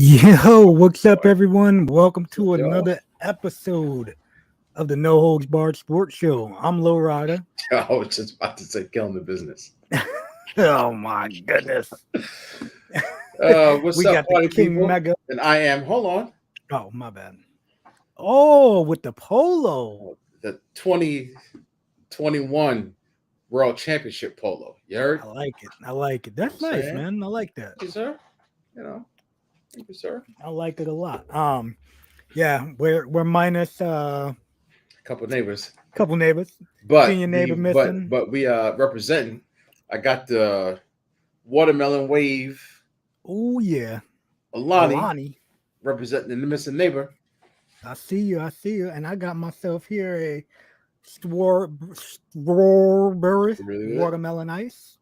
Yo, what's up, everyone? Welcome to Yo, another episode of the No Holds Barred Sports Show. I'm LowRyda. I was just about to say killing the business. Oh my goodness. What's We up, got the party King people? Mega. And I am, hold on, Oh, my bad. Oh, with the polo. the 2021 World Championship polo. You heard? I like it. I like it. That's You know what I'm nice, saying? man. I like that. Thank you, sir. You know, thank you, sir. I like it a lot. Yeah, we're minus A couple of neighbors, couple neighbors. but Senior neighbor we but missing. but we representing. I got the watermelon wave, Oh yeah. Alani Alani. representing the missing neighbor. I see you. I see you. And I got myself here a strawberry Really good. watermelon ice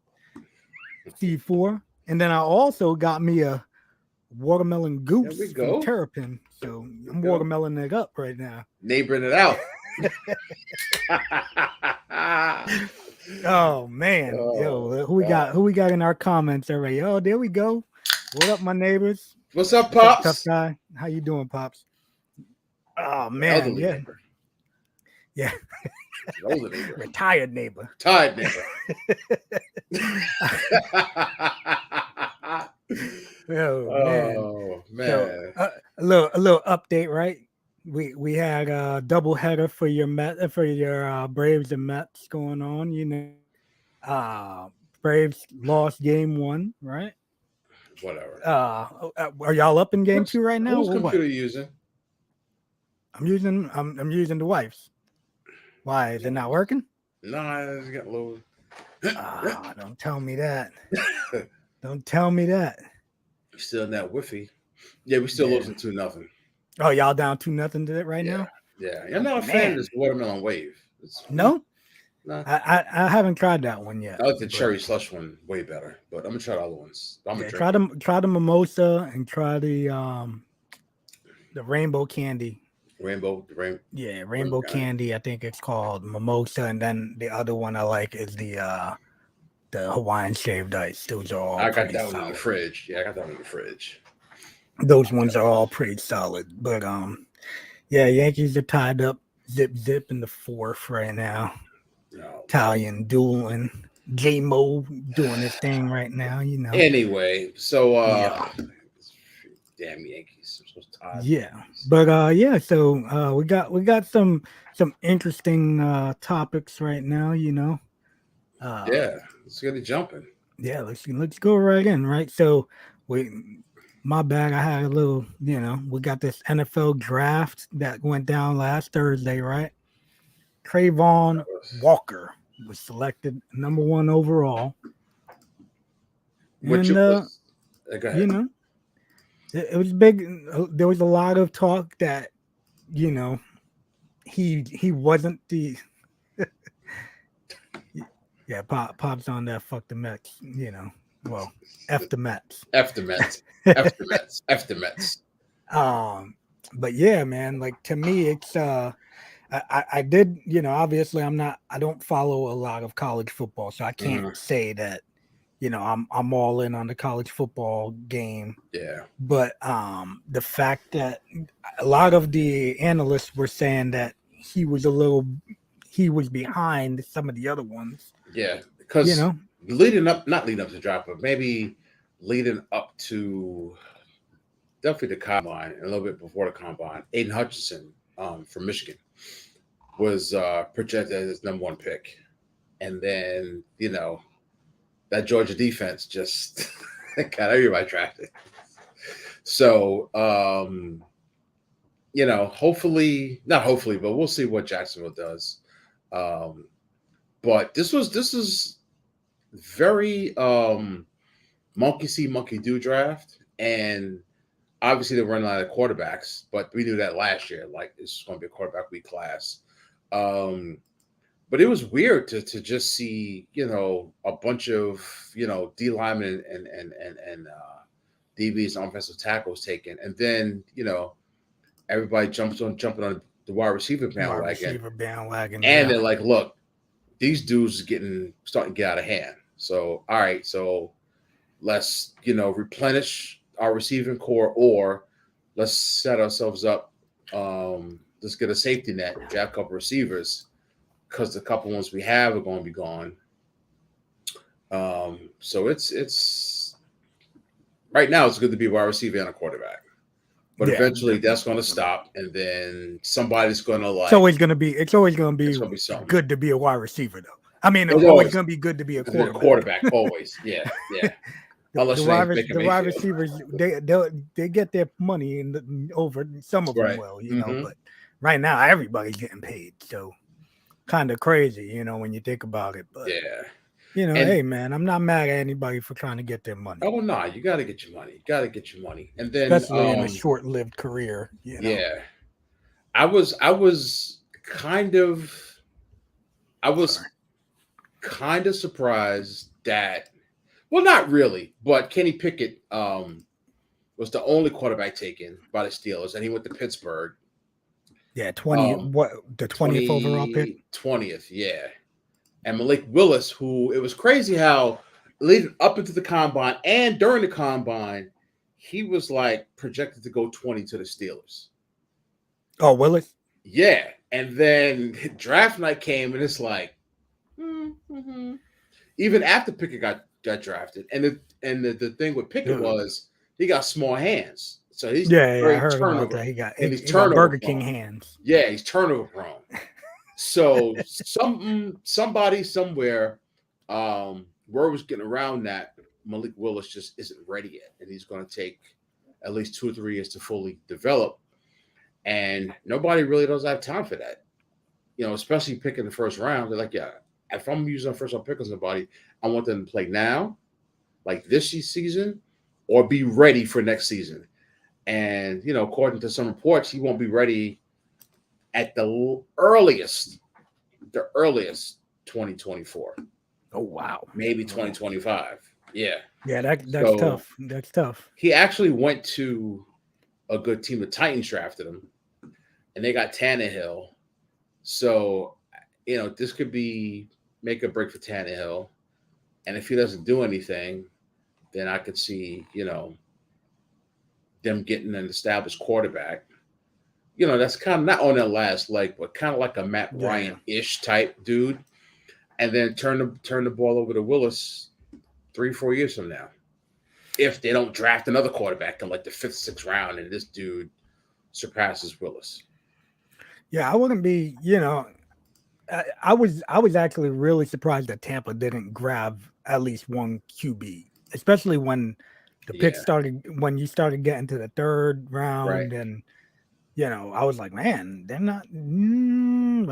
C4, and then I also got me a watermelon There we goose go. from Terrapin. So I'm go. watermeloning it up right now. Neighboring it out. Oh man, yo, who we got? Who we got in our comments already? Oh, there we go. What up, my neighbors? What's up, What's up, Pops? tough guy? How you doing, Pops? Oh man, Elderly yeah, neighbor. yeah. Older neighbor. Retired neighbor. Tired neighbor. Oh man. Man. So, a little update, right? We had a double header for your Braves and Mets going on. Braves lost game 1, right? Whatever. Are y'all up in game 2 right now? Whose or what? computer you using? I'm using the wife's. Why is it not working? Nah, it's got low. Don't tell me that. Don't tell me that. Still in that Wi-Fi. Yeah, we still losing 2-0. Oh, y'all down 2-0 to it right now? Yeah. I'm not a fan of this watermelon wave. No? Nah. I haven't tried that one yet. I like the cherry slush one way better, but I'm gonna try the other ones. Try the mimosa and try the rainbow candy. Rainbow. Rainbow candy. I think it's called mimosa, and then the other one I like is the Hawaiian shaved ice. Those are all I got that solid. one in the fridge. Yeah, I got that one in the fridge. Those ones are all pretty solid. But Yankees are tied up zip in the 4th right now. No. Italian dueling. J-Mo doing his thing right now, Anyway, so damn Yankees. I'm so tired. Yeah. But so we got some interesting topics right now, Yeah, let's get it jumping. Yeah, let's go right in, right? So my bad, I had a little, we got this NFL draft that went down last Thursday, right? Trayvon Walker was selected number 1 overall. Which And go ahead. It was big. There was a lot of talk that, he wasn't the. Yeah, Pop's on that. Fuck the Mets. Well, F the Mets. F the Mets. F the Mets. F the Mets. But yeah, man. Like to me, it's I did. Obviously, I don't follow a lot of college football, so I can't say that. I'm all in on the college football game. Yeah. But the fact that a lot of the analysts were saying that he was behind some of the other ones. Yeah, because not leading up to the draft, but maybe leading up to definitely the combine and a little bit before the combine, Aiden Hutchinson from Michigan was projected as number 1 pick. And then, that Georgia defense just got everybody drafted. So, hopefully, not hopefully, but we'll see what Jacksonville does. But this is very monkey see, monkey do draft. And obviously they're running out of quarterbacks, but we knew that last year. Like, it's going to be a quarterback week class. But it was weird to just see, a bunch of, D linemen and DBs and offensive tackles taken. And then, everybody jumping on the wide receiver bandwagon. And they're like, look, these dudes are starting to get out of hand. So, all right. So let's, replenish our receiving core, or let's set ourselves up. Let's get a safety net, draft a couple receivers, because the couple ones we have are going to be gone. So it's right now it's good to be a wide receiver and a quarterback, but eventually that's going to stop, and then somebody's going to It's always going to be something. good to be a wide receiver, though. I mean, it's It's always going to be good to be a quarterback. Always, yeah. Unless the wide receivers, they get their money over. Some of them will, but right now everybody's getting paid, so kind of crazy, when you think about it. But hey man, I'm not mad at anybody for trying to get their money. Oh no, you got to get your money. You got to get your money, and then especially in a short-lived career. Yeah, I was kind of surprised that. Well, not really, but Kenny Pickett was the only quarterback taken by the Steelers, and he went to Pittsburgh. Yeah, 20th overall pick? 20th, yeah. And Malik Willis, who, it was crazy how leading up into the combine and during the combine, he was like projected to go 20 to the Steelers. Oh, Willis? Yeah. And then draft night came, and it's like, even after Pickett got drafted, and the thing with Pickett was he got small hands. So he's I heard about that. He got Burger King hands. Yeah, he's turnover prone. So somebody somewhere, word was getting around that Malik Willis just isn't ready yet, and he's going to take at least 2 or 3 years to fully develop. And nobody really does have time for that, especially picking the first round. They're like, yeah, if I'm using a first round pick on somebody, I want them to play now, like this season, or be ready for next season. And, according to some reports, he won't be ready at the earliest 2024. Oh, wow. Maybe 2025. Yeah. Yeah, that's tough. That's tough. He actually went to a good team. The Titans drafted him, and they got Tannehill. So, this could be make a break for Tannehill. And if he doesn't do anything, then I could see, them getting an established quarterback. That's kind of not on their last leg, but kind of like a Matt Ryan-ish type dude. And then turn the ball over to Willis 3-4 years from now. If they don't draft another quarterback in like the 5th, 6th round, and this dude surpasses Willis. Yeah, I wouldn't be, I was actually really surprised that Tampa didn't grab at least one QB, especially when the pick when you started getting to the 3rd round, and I was like, man, they're not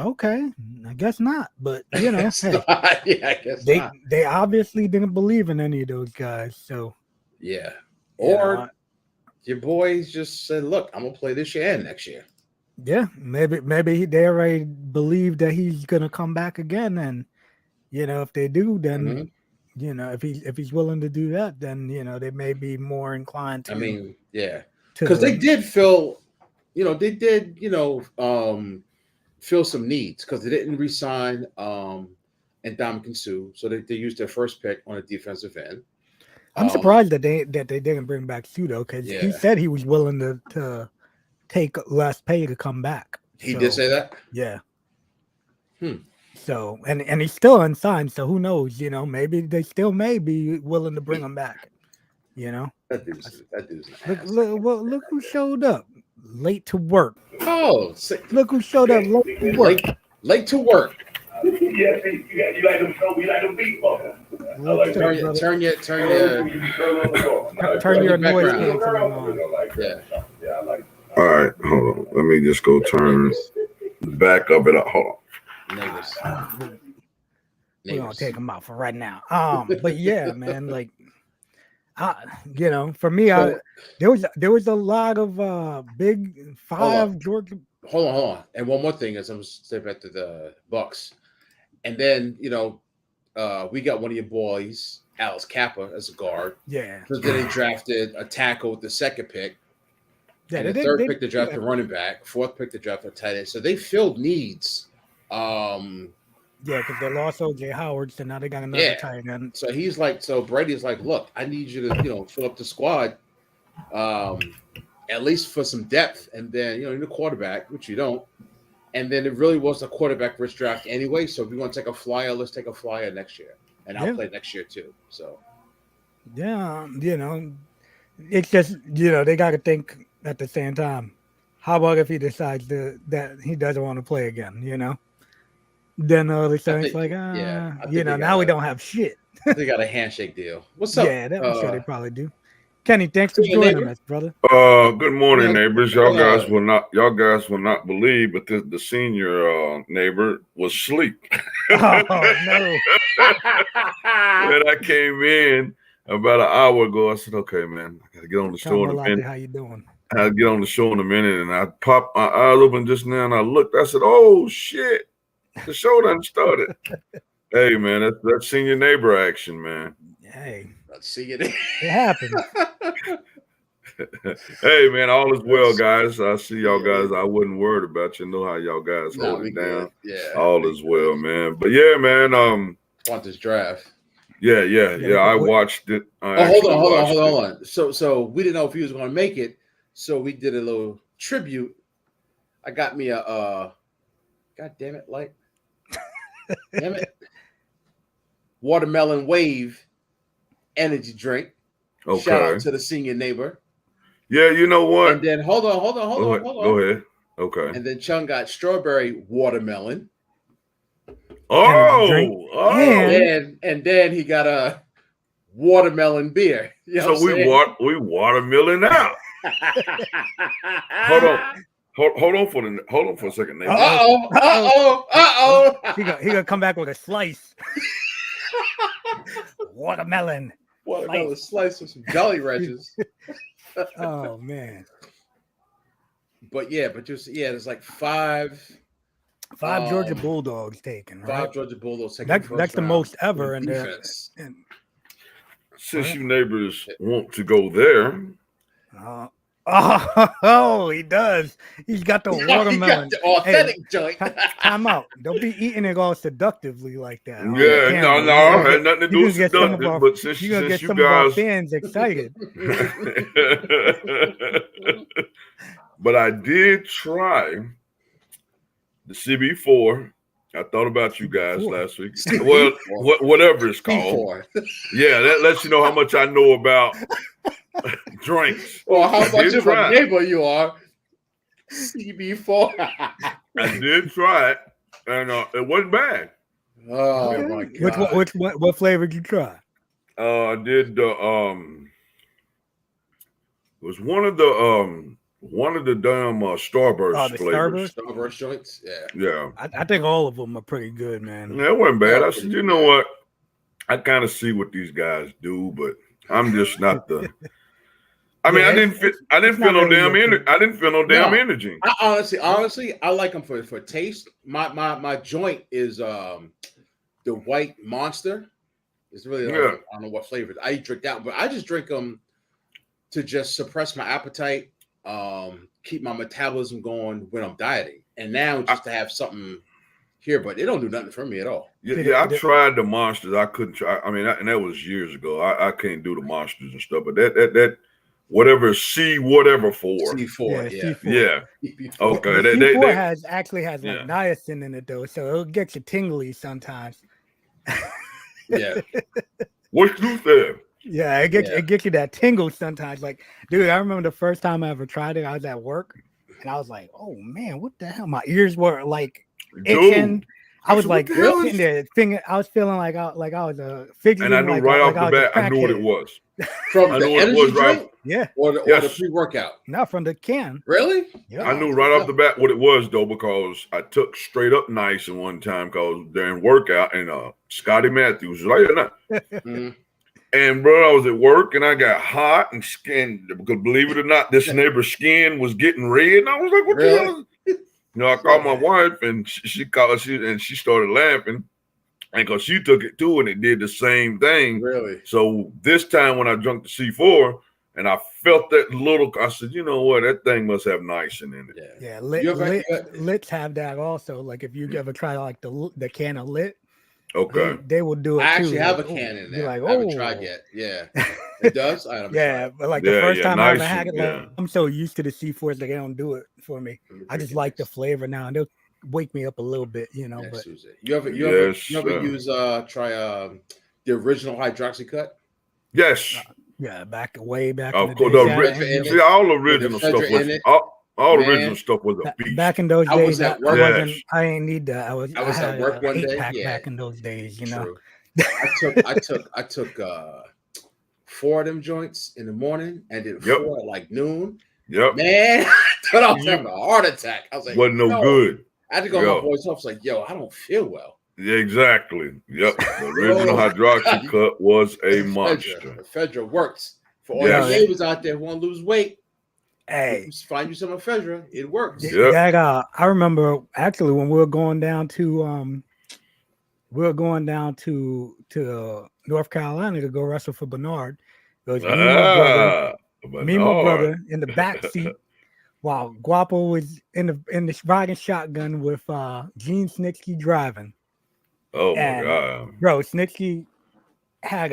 okay. I guess not, but hey, I guess they obviously didn't believe in any of those guys, so or your boys just said, look, I'm gonna play this year and next year. Yeah, maybe they already believe that he's gonna come back again, and if they do, then if he's willing to do that, then they may be more inclined to. I mean, because they did fill, fill some needs because they didn't re-sign Ndamukong Suh, so they used their first pick on a defensive end. I'm surprised that they didn't bring back Suh though, because he said he was willing to take less pay to come back. He did say that? Yeah. So and he's still unsigned, so who knows? Maybe they still may be willing to bring him back. That dude's look who showed up late to work. Oh, look who showed up late to work. Late to work. You like them show, you like them beat Turn your noise canceling on. Yeah, I like. All right, hold on. Let me just go turn back up it up. Hold on. We're gonna take them out for right now. But yeah, man, like, for me, there was a lot of big five Georgia. Hold on. And one more thing is I'm step back to the Bucks, and then we got one of your boys, Alex Kappa, as a guard. Yeah. So then they drafted a tackle with the 2nd pick. Yeah, and the 3rd pick they drafted a running back, 4th pick they drafted a tight end. So they filled needs. Yeah, because they lost O.J. Howard, so now they got another tight end. So Brady's like, look, I need you to, fill up the squad at least for some depth. And then, you know, the quarterback, which you don't. And then it really was a quarterback rich draft anyway. So if you want to take a flyer, let's take a flyer next year. And I'll play next year too. So, yeah, you know, it's just, you know, they got to think at the same time. How about if he decides that he doesn't want to play again, you know? Then all of a sudden it's like, you know, now we don't have shit. They got a handshake deal. What's up? Yeah, I'm sure they probably do. Kenny, thanks for joining us, brother. Good morning, neighbors. Y'all guys will not believe, but the senior neighbor was asleep. Oh no! When I came in about an hour ago, I said, "Okay, man, I gotta get on the show in a minute." How you doing? I'll get on the show in a minute, and I popped my eyes open just now, and I looked. I said, "Oh shit, the show done started." Hey, man, that's senior neighbor action, man. Hey, let's see it. It happens. Hey, man, all is well, guys. I see y'all guys. I wasn't worried about you. Know how y'all guys hold it down. Good. Yeah, all is well, man. But yeah, man. Want this draft? Yeah. I watched it. Hold on. So we didn't know if he was going to make it, so we did a little tribute. I got me a God damn it, light. Damn it. Watermelon Wave energy drink. Okay. Shout out to the senior neighbor. Yeah, you know what? And then hold on. Go ahead. Okay. And then Chung got strawberry watermelon. And then he got a watermelon beer. You know so we watermelon out. Hold on for a second, neighbor. He gonna come back with a slice. Watermelon slice with some Jolly Ranchers. Oh man. But there's like five Georgia Bulldogs taken, right? 5 Georgia Bulldogs taken. That's the most ever in defense. Since you neighbors want to go there. He does. He's got the watermelon. The authentic joint. Time out. Don't be eating it all seductively like that. Yeah, no, had nothing to do with seductive. But since you're gonna get you some guys of our fans excited. But I did try the CB4. I thought about you guys last week. Well, whatever it's called. Yeah, that lets you know how much I know about drinks. Well, how much of a neighbor you are. CB4. I did try it, and it wasn't bad. Oh my god! What flavor did you try? I did the it was one of the damn Starburst flavors. Starburst joints. Yeah. I think all of them are pretty good, man. Yeah, it wasn't bad. I said, you know what? I kind of see what these guys do, but I'm just not the. I mean, I didn't feel no damn energy. I didn't feel no damn energy. Honestly, I like them for taste. My joint is the white Monster. It's really I don't know what flavor. I drink that, but I just drink them to just suppress my appetite, keep my metabolism going when I'm dieting, and now just to have something here, but it don't do nothing for me at all. Yeah, I tried the Monsters. I couldn't try. I mean, and that was years ago. I can't do the Monsters and stuff, but that. Whatever C4. C4. Yeah. Okay. C4 has like niacin in it though, so it'll get you tingly sometimes. Yeah. What's truth there? Yeah, it gets you that tingle sometimes. Like, dude, I remember the first time I ever tried it. I was at work, and I was like, "Oh man, what the hell?" My ears were like itching. I was like sitting there, I was feeling like I was fidgeting. And I knew right off the bat, I knew what it was. From the energy drink? Yeah. Or the pre-workout? Not from the can. Really? Yeah. I knew right off the bat what it was, though, because I took straight up nice in one time because during workout, and Scotty Matthews was like, and bro, I was at work and I got hot and skin, because believe it or not, this neighbor's skin was getting red. And I was like, what the hell? You know, I called my wife and she started laughing. And because she took it too, and it did the same thing. Really? So this time when I drank the C4 and I felt that little, I said, you know what? That thing must have niacin in it. Yeah. Lits have that also. Like if you ever try like the can of Lit, Okay. They will do it I too. actually have a like, can in you're there. like, I haven't tried yet. Yeah, it does. I haven't yeah, tried. but like Yeah, the first yeah, time I ever nice had and- it, like yeah. I'm so used to the C4s, like they don't do it for me. Let me I drink just it like the next- flavor now, and they'll wake me up a little bit, you know. next But Tuesday. You ever Yes, use try the original hydroxycut? Yes. yeah, way back in the Of course, day. the Yeah, Fredra in see, it, all with the original stuff Fredra was in it. all Man, original stuff was a beast. back in those I was days, at I work. wasn't. Yes. I ain't need that. I was had at work one an day. 8-pack Yeah, back in those days, you know. true. I took 4 of them joints in the morning and did Yep. 4 at like noon. Yep. Man, I thought I was having a heart attack. I was like, Wasn't no yo. good. I had to go to my Yo. boy's office like, yo, I don't feel well. Yeah, exactly. Yep. The original hydroxycut was a monster. The Fedra works. For all Yes. your neighbors out there who want to lose weight, Hey, find you some Fedra. It works. Yep. that I remember actually when we were going down to North Carolina to go wrestle for Bernard. It was me and my brother in the back seat, while Guapo was in the riding shotgun with Gene Snitsky driving. Oh my And, God. bro, Snitsky had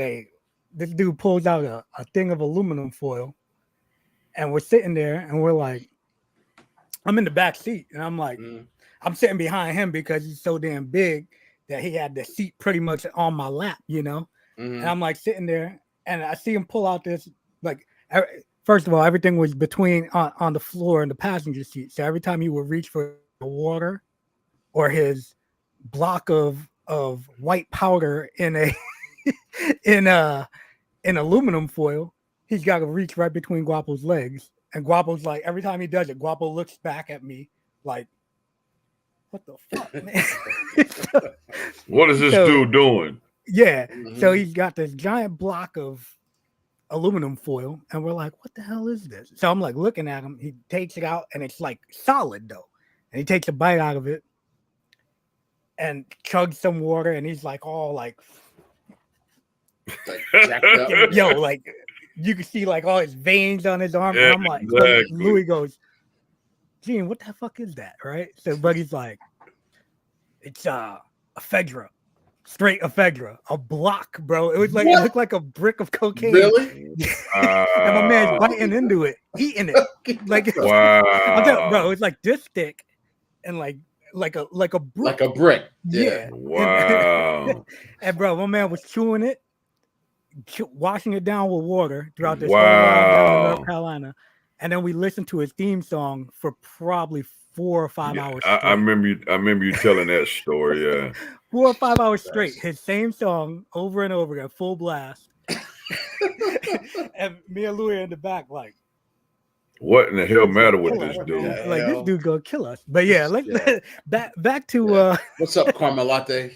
this dude pulls out a thing of aluminum foil, and we're sitting there and we're like, I'm in the back seat and I'm like, I'm sitting behind him because he's so damn big that he had the seat pretty much on my lap, you know. And I'm like sitting there and I see him pull out this, like, first of all, everything was between on the floor and the passenger seat. So every time he would reach for water or his block of white powder in aluminum foil, he's got to reach right between Guapo's legs. And Guapo's like, every time he does it, Guapo looks back at me like, what the fuck, man? What is this dude doing? Yeah. So he's got this giant block of aluminum foil, and we're like, what the hell is this? So I'm like looking at him. He takes it out, and it's like solid though. And he takes a bite out of it and chugs some water, and he's like all like yo, like you can see like all his veins on his arm. Yeah, and I'm like, exactly. Louis goes, Gene, what the fuck is that? Right? So Buddy's like, it's a Fedra. Straight Ephedra, a block, bro. It was like it looked like a brick of cocaine. Really? And my man's biting into it, eating it. Like wow, bro, it's like this thick and like a brick. Like a brick. Yeah. Wow. And bro, my man was chewing it, washing it down with water throughout this whole ride down to North Carolina. And then we listened to his theme song for probably 4 or 5 hours straight. I remember you telling that story, yeah. 4 or 5 hours straight, his same song over and over again, full blast. And me and Louis in the back, like, what in the hell matter with this dude? Like, this dude gonna kill us. But yeah, back to what's up, Karma Latte?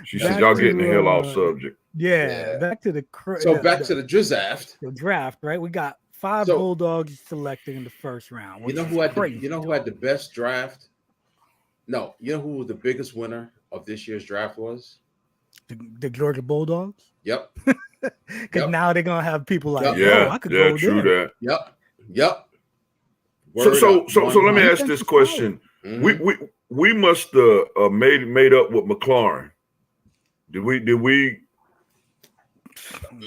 She said y'all getting the hell off subject. Yeah, back to the the draft, right? We got 5 Bulldogs selected in the first round. You know who had the best draft? No, you know who the biggest winner of this year's draft was? The Georgia Bulldogs. Yep. Because now they're gonna have people like, I could go true there. that. Yep. So let me ask this question. Mm-hmm. We must have made up with McLaurin. Did we?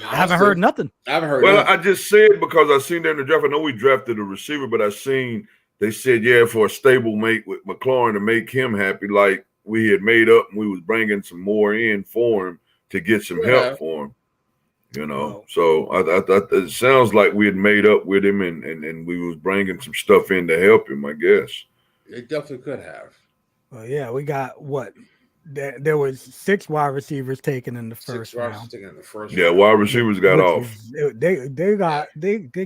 I haven't heard nothing. Well, I just said because I seen that in the draft. I know we drafted a receiver, but I seen they said for a stable mate with McLaurin to make him happy, like we had made up, and we was bringing some more in for him to get some help for him. You know, so I it sounds like we had made up with him, and we was bringing some stuff in to help him. I guess they definitely could have. Well, yeah, we got what. There was 6 wide receivers taken in the first round. Yeah, wide receivers got off. They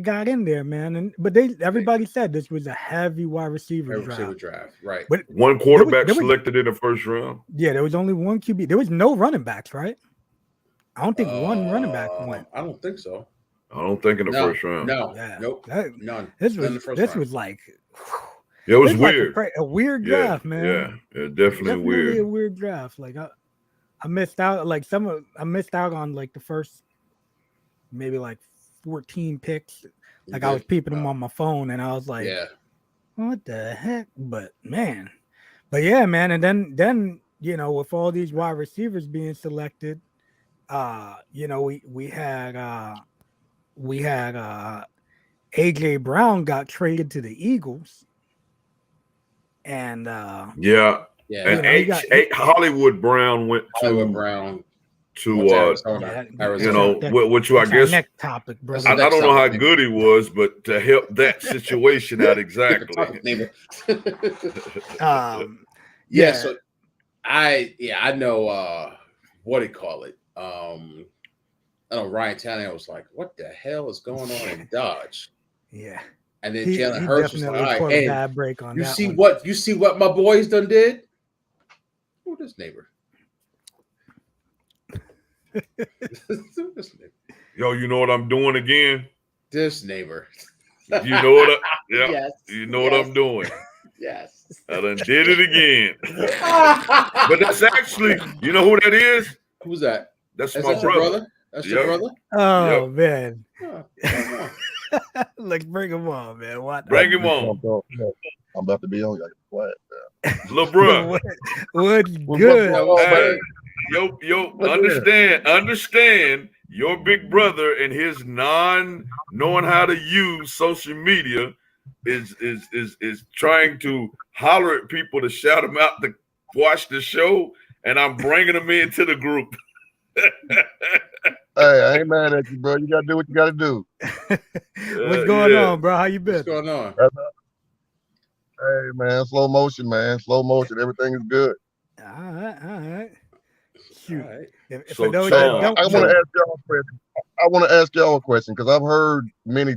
got in there, man. But everybody said this was a heavy wide receiver draft, right? But one quarterback selected in the first round. Yeah, there was only one QB. There was no running backs, right? I don't think one running back went. I don't think so. I don't think in the first round. No, nope, none. This was like. It was weird. Like a weird draft, man. Yeah, definitely weird. A weird draft. Like I missed out. Like I missed out on like the first maybe like 14 picks. Like I was peeping them on my phone, and I was like, what the heck? But yeah, man. And then with all these wide receivers being selected, we had AJ Brown got traded to the Eagles, and Yeah. And Hollywood Brown went Hollywood Brown to Arizona. which I guess next topic, brother. I don't know how good he was, but to help that situation out exactly. So I know what do you call it? I know Ryan Tannehill was like, "What the hell is going on in Dodge?" Yeah, and then Jalen Hurts was like, "All right, hey, bad break on you see what my boys done did? Who this neighbor?" Yo, you know what I'm doing again? This neighbor. You know what? Yes. You know what I'm doing. Yes. I done did it again. But that's actually, you know who that is? Who's that? That's my brother. That's your brother? Oh, man. Oh, let's bring him on, man. Bring him on. I'm about to be on. Quiet. Little bro. What's good? Hey, understand your big brother and his knowing how to use social media is trying to holler at people to shout them out to watch the show, and I'm bringing them into the group. Hey, I ain't mad at you, bro. You gotta do what you gotta do. What's going on, bro? How you been? What's going on? Hey, man, slow motion, man. Slow motion. Everything is good. All right. Shoot. All right. I want to ask y'all a question because I've heard many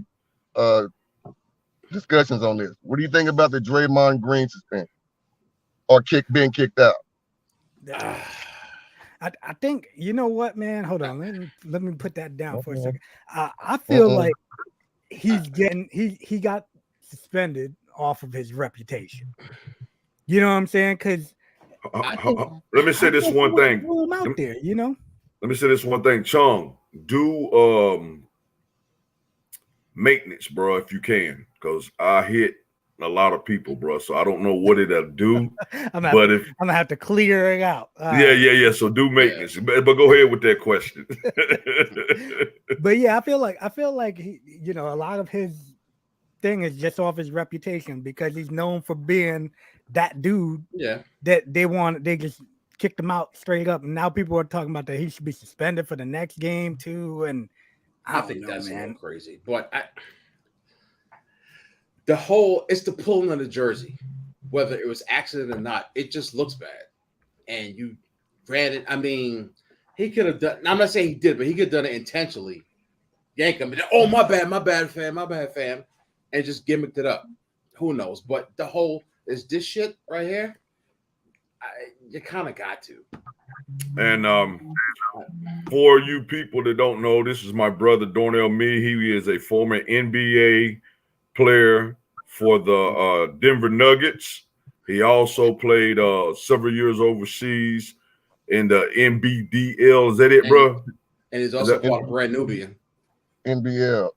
discussions on this. What do you think about the Draymond Green suspension or being kicked out? I think, you know what, man? Hold on. Let me put that down for a second. I feel like he got suspended off of his reputation. You know what I'm saying? Because let me say this one thing. Out there, Let me say this one thing. Chung, do maintenance, bro, if you can, because I hit a lot of people, bro. So I don't know what it'll do. I'm gonna have to clear it out. Yeah. So do maintenance, but go ahead with that question. But yeah, I feel like he, a lot of his thing is just off his reputation because he's known for being that dude. Yeah. That they just kicked him out straight up, and now people are talking about that he should be suspended for the next game too. And I think that's a little crazy, but it's the pulling of the jersey, whether it was accident or not, it just looks bad. And you granted, I mean, he could have done. I'm not saying he did, but he could have done it intentionally. Yank him. Oh, my bad, fam, and just gimmicked it up. Who knows? But the whole is this shit right here. You kind of got to. And for you people that don't know, this is my brother Darnell Mee. He is a former NBA player for the Denver Nuggets. He also played several years overseas in the NBDL. Is that it, bro? And he's also part of Brand Nubian. NBL.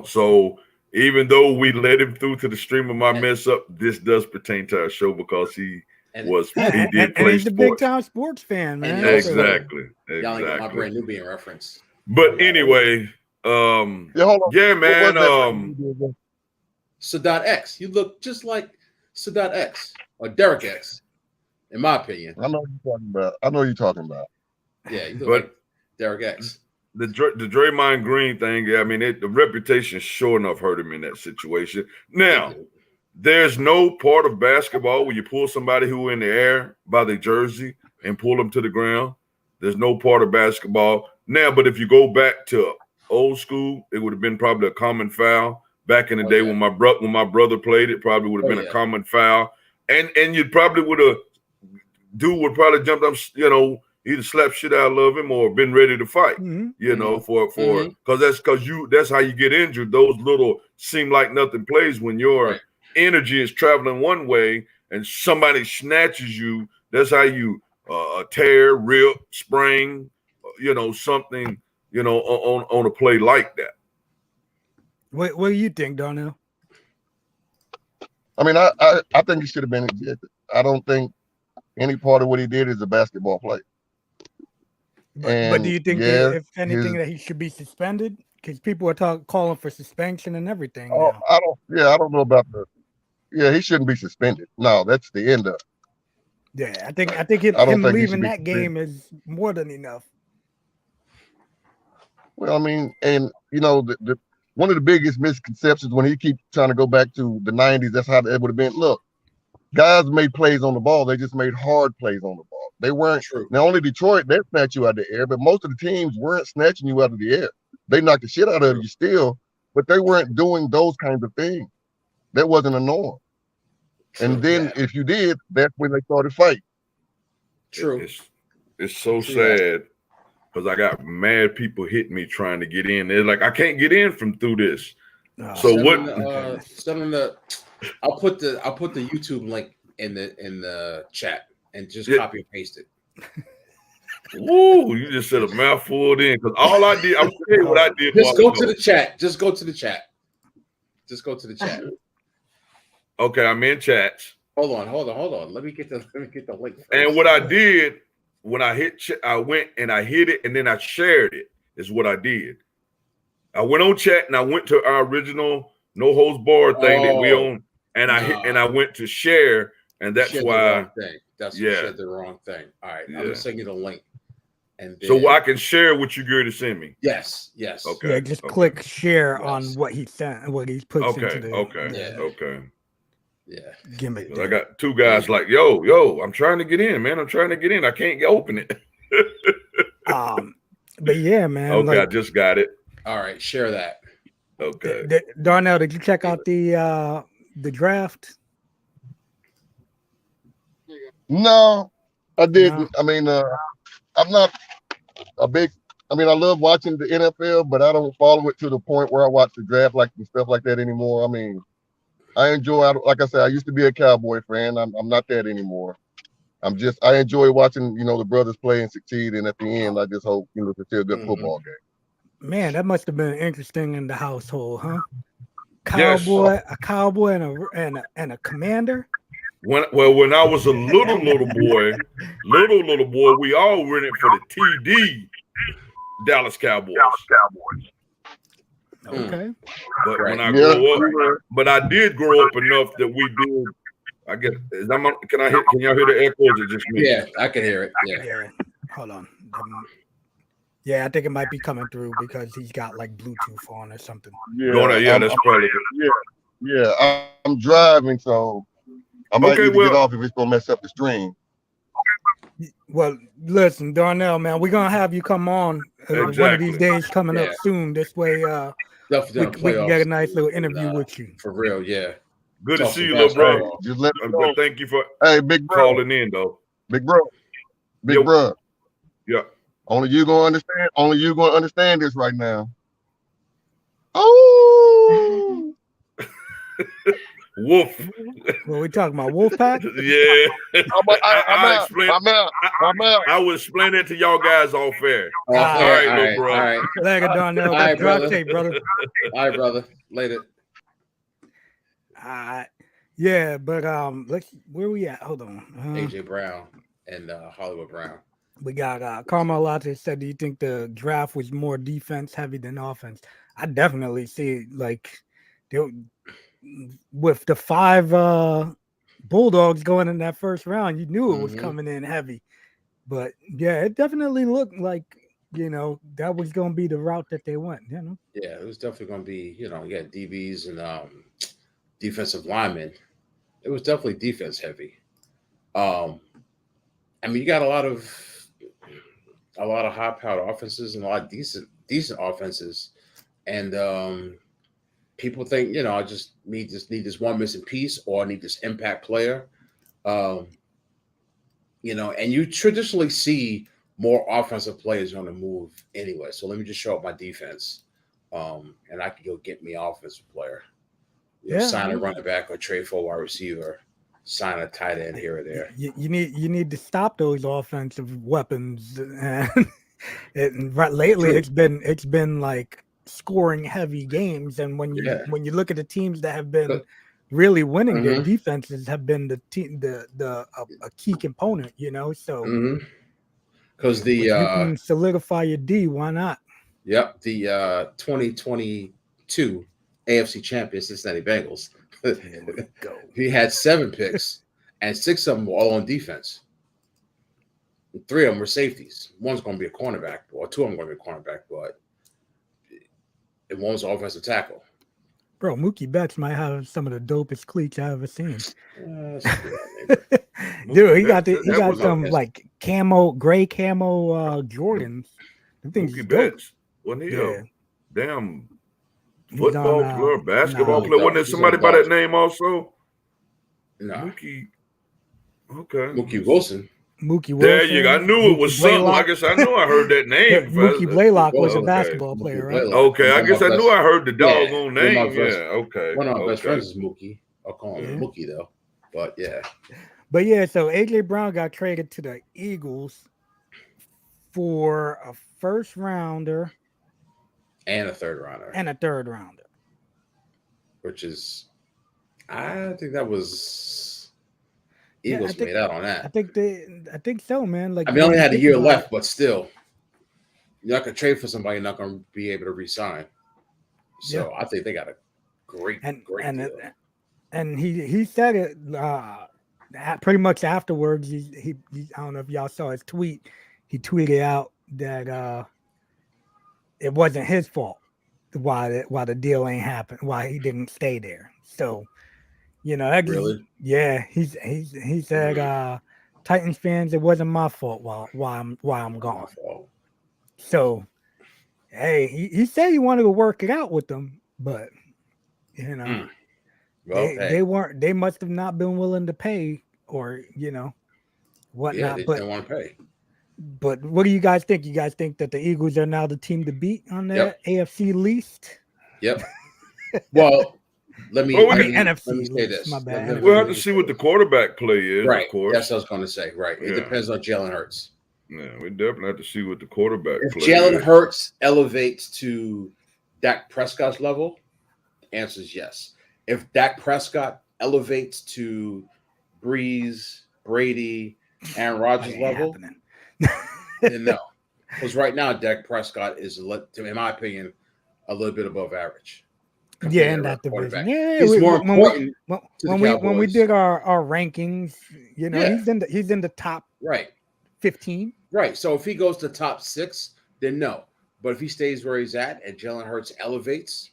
So even though we let him through to the stream of my mess up, this does pertain to our show because he did play he's a big time sports fan, man. Exactly. Y'all ain't got my Brand Nubian reference. But anyway, man. Sadat X. You look just like Sadat X or Derek X, in my opinion. I know what you're talking about. Yeah, you look like Derek X. The Draymond Green thing, I mean, the reputation sure enough hurt him in that situation. Now, there's no part of basketball where you pull somebody who in the air by the jersey and pull them to the ground. There's no part of basketball. Now, but if you go back to old school, it would have been probably a common foul. Back in the day when my brother played, it probably would have been a common foul. And you probably would have jumped up, either slapped shit out of him or been ready to fight, because that's how you get injured. Those little seem like nothing plays when your energy is traveling one way and somebody snatches you. That's how you tear, rip, sprain, something, on a play like that. What do you think, Darnell? I mean, I think it should have been ejected. I don't think any part of what he did is a basketball play. But do you think yes, if anything that he should be suspended? Because people are calling for suspension and everything oh, now. I don't know about the. Yeah, he shouldn't be suspended. No, that's the end of it. Yeah, I think I don't him think he leaving should be that game is more than enough. Well, I mean, and you know, the one of the biggest misconceptions when he keeps trying to go back to the '90s, that's how it would have been. Look, guys made plays on the ball. They just made hard plays on the ball. They weren't. True. Now only Detroit that snatched you out of the air, but most of the teams weren't snatching you out of the air. They knocked the shit out of you still, but they weren't doing those kinds of things. That wasn't a norm. True. And then if you did, that's when they started fighting. True. It's so sad because I got mad people hitting me trying to get in. They're like, I can't get in from through this. So what? I'll put the YouTube link in the chat and just copy and paste it. Woo! You just said a mouthful then, because all I did, I'm gonna tell you what I did. Just go to the chat. Just go to the chat. Just go to the chat. Okay, I'm in chats. Hold on. Let me get the link first. And what I did when I I went and I hit it and then I shared it. Is what I did. I went on chat and I went to our original no holds barred thing that we own, and I hit and I went to share, and that's why. You said the wrong thing. All right, I'm gonna send you the link. And then, so I can share what you're going to send me. Yes. Okay. Yeah, just click share on what he sent, what he puts into the. Okay. Yeah. Gimmick. I got two guys like, yo, I'm trying to get in, man. I'm trying to get in. I can't open it. But yeah, man. Okay, I just got it. All right, share that. Okay. Darnell, did you check out the draft? No, I didn't. No. I mean, I'm not a big. I mean, I love watching the NFL, but I don't follow it to the point where I watch the draft and stuff like that anymore. I mean, I enjoy. Like I said, I used to be a Cowboy fan. I'm not that anymore. I enjoy watching, the brothers play and succeed. And at the end, I just hope, it's still a good football game. Man, that must have been interesting in the household, huh? Cowboy, a cowboy, and a commander. When I was a little boy, we all rented for the TD Dallas Cowboys. Okay. But when I grew up, but I did grow up enough that we did. I guess can y'all hear the echo? Or is it just me? Yeah, I can hear it. Yeah. Hold on. Yeah, I think it might be coming through because he's got like Bluetooth on or something. Yeah, that's probably. Yeah. I'm driving, so I might need to get off if it's gonna mess up the stream. Well, listen, Darnell, man, we're gonna have you come on one of these days coming up soon. This way, we can get a nice little interview with you. For real, yeah. Good to see you, little bro. Just let me know. Thank you for big bro. calling in, though. Big bro. Yeah. Only you gonna understand this right now. Oh. Wolf. What we talking about? Wolfpack? Yeah. I'm out. I will explain it to y'all guys off air. All right, bro. All right. Later, Darnell. All right, brother. All right, brother. Later. Yeah, but where we at? Hold on. AJ Brown and Hollywood Brown. We got Carmel Latte said, do you think the draft was more defense heavy than offense? I definitely see with the 5 Bulldogs going in that first round, you knew it was coming in heavy. But yeah, it definitely looked like, that was going to be the route that they went, Yeah, it was definitely going to be, you had DBs and defensive linemen. It was definitely defense heavy. You got a lot of high-powered offenses and a lot of decent offenses. And people think, I just need this one missing piece, or I need this impact player. And you traditionally see more offensive players on the move anyway. So let me just show up my defense, and I can go get me an offensive player. Sign a running back or trade for a wide receiver, sign a tight end here or there. You need to stop those offensive weapons. And lately, it's been like scoring heavy games. And when you look at the teams that have been really winning, their Mhm. defenses have been the team, a key component. So Because if the you can solidify your D, why not? Yep, the 2022 AFC champion Cincinnati Bengals. Here we go. He had 7 picks, and 6 of them were all on defense. And 3 of them were safeties. One's going to be a cornerback, or 2 of them are going to be a cornerback, but one was an offensive tackle. Bro, Mookie Betts might have some of the dopest cleats I ever seen. Dude, he got some like gray camo Jordans. The things Mookie dope. Betts, wasn't he? Yeah. Damn He's football on, player, basketball nah. player. Wasn't there He's somebody on by that Dodgers. name also? No. Mookie. Okay. Mookie Wilson. Mookie Wilson. There you go. I knew it was something. I guess I knew I heard that name. Mookie Blaylock was a Okay. basketball player, right? Okay, I guess I knew I heard the doggone name. Okay. One of my best friends is Mookie. I'll call him Mookie though. But yeah. But yeah, so AJ Brown got traded to the Eagles for a first rounder and a third rounder. Which is, I think that was Eagles made out on that. I think so, man. Like, I mean, they only had a year left, but still, you're not gonna trade for somebody you're not gonna be able to re-sign. So I think they got a great deal. And he said it pretty much afterwards. He I don't know if y'all saw his tweet. He tweeted out that it wasn't his fault why the deal ain't happened, why he didn't stay there. So, Really? He said Titans fans, it wasn't my fault why I'm gone. So, hey, he said he wanted to work it out with them, but they must have not been willing to pay, or whatnot. Yeah, they didn't want to pay. But what do you guys think? You guys think that the Eagles are now the team to beat on the AFC least? Yep. Well, NFC. Let me say this. My bad. We'll have to see what the quarterback play is, right. Of course. That's what I was going to say. Right. It depends on Jalen Hurts. Yeah, we definitely have to see what the quarterback if play Jalen is. Hurts elevates to Dak Prescott's level, the answer is yes. If Dak Prescott elevates to Breeze, Brady, Aaron Rodgers level, then no. Because right now, Dak Prescott is, in my opinion, a little bit above average. Yeah, in that division. Yeah, he's more important. When we did our rankings, he's in the top 15. Right. So if he goes to top 6, then no. But if he stays where he's at and Jalen Hurts elevates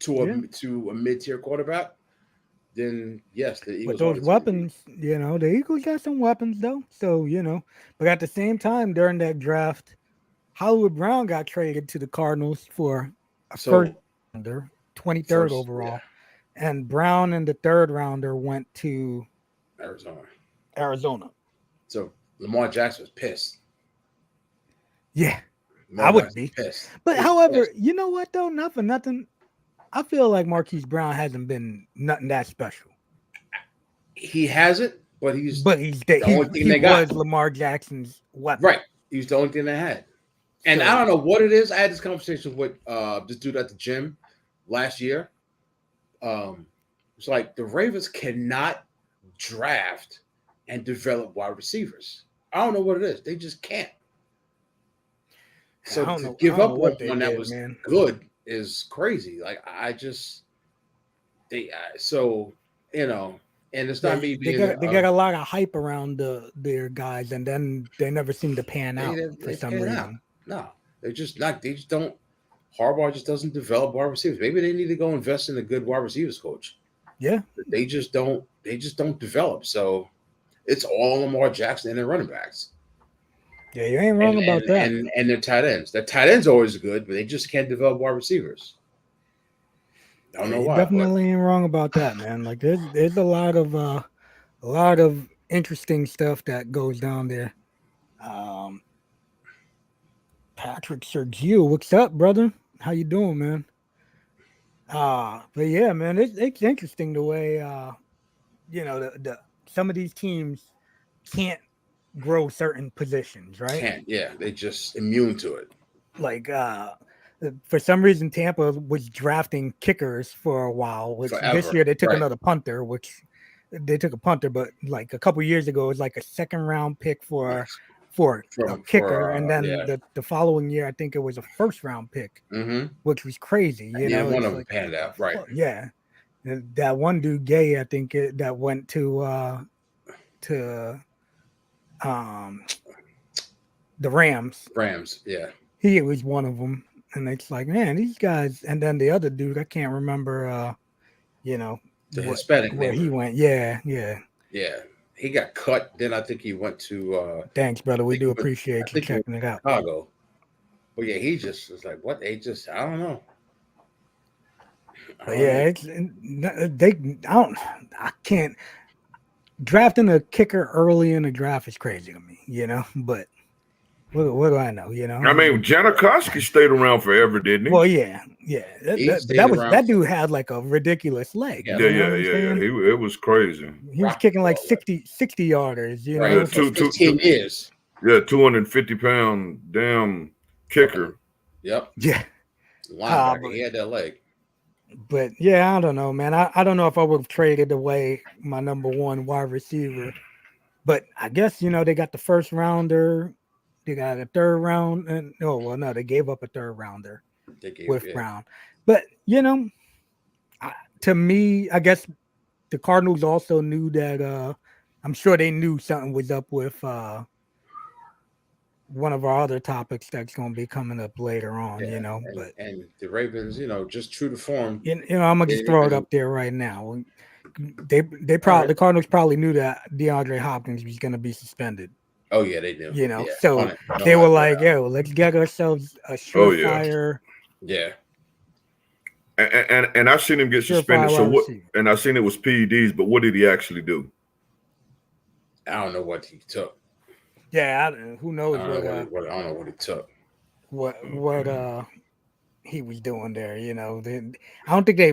to a mid-tier quarterback, then yes, the Eagles. But those weapons, the Eagles got some weapons though. So but at the same time, during that draft, Hollywood Brown got traded to the Cardinals for a first rounder, 23rd overall, and Brown and the third rounder went to Arizona. So Lamar Jackson was pissed. Yeah, I would be pissed. But however, you know what though? Not for nothing. I feel like Marquise Brown hasn't been nothing that special. He hasn't, but he's the only thing they got. Was Lamar Jackson's weapon. Right. He's the only thing they had. And I don't know what it is. I had this conversation with this dude at the gym last year. It's like the Ravens cannot draft and develop wide receivers. I don't know what it is. They just can't. So to give up one that was good is crazy. Like and it's not me being. They got a lot of hype around their guys, and then they never seem to pan out for some reason. No, they just don't. Harbaugh just doesn't develop wide receivers. Maybe they need to go invest in a good wide receivers coach. Yeah, they just don't develop. So it's all Lamar Jackson and their running backs. Yeah, you ain't wrong about that. And their tight ends. Their tight ends are always good, but they just can't develop wide receivers. I don't know why. Definitely ain't wrong about that, man. Like there's a lot of interesting stuff that goes down there. Patrick Sergio, what's up, brother? How you doing, man? But yeah, man, it's interesting the way the some of these teams can't grow certain positions, right? Can't, yeah. They just immune to it. Like for some reason Tampa was drafting kickers for a while. Which this Forever. year they took Right. another punter, which they took a punter, but like a couple years ago, it was like a second round pick for a kicker, and then the following year, I think it was a first round pick, which was crazy. You know, one it's of them like, panned out, right? Yeah, that one dude, Gay, I think that went to the Rams. Yeah. He was one of them, and it's like, man, these guys. And then the other dude, I can't remember. You know, the Hispanic where he went. Yeah. He got cut. Then I think he went to. Thanks, brother. We do appreciate you checking it out. Chicago. But yeah, he just was like, what? I don't know. I can't. Drafting a kicker early in the draft is crazy to me, you know. But what do I know, you know? I mean, Janikowski stayed around forever, didn't he? Well, yeah. That dude had like a ridiculous leg. Yeah. It was crazy. He was kicking like 60 yarders, you know. 15 years. Yeah, 250-pound damn kicker. Yep. Yeah. Linebacker. He had that leg. But yeah, I don't know, man. I don't know if I would have traded away my number one wide receiver. But I guess, you know, they got the first rounder. They got a third round. And no, they gave up a third rounder with Brown. But, you know, to me, I guess the Cardinals also knew that I'm sure they knew something was up with one of our other topics that's going to be coming up later on, you know. And the Ravens, you know, just true to form. You know, I'm going to just throw it up there right now. The Cardinals probably knew that DeAndre Hopkins was going to be suspended. Oh, yeah, they knew. You know, so they were like, yo, let's get ourselves a surefire. Yeah. And I've seen him get suspended. So what? And I seen it was PEDs, but what did he actually do? I don't know what he took. Yeah, who knows I don't know what he took. What he was doing there, you know. I don't think they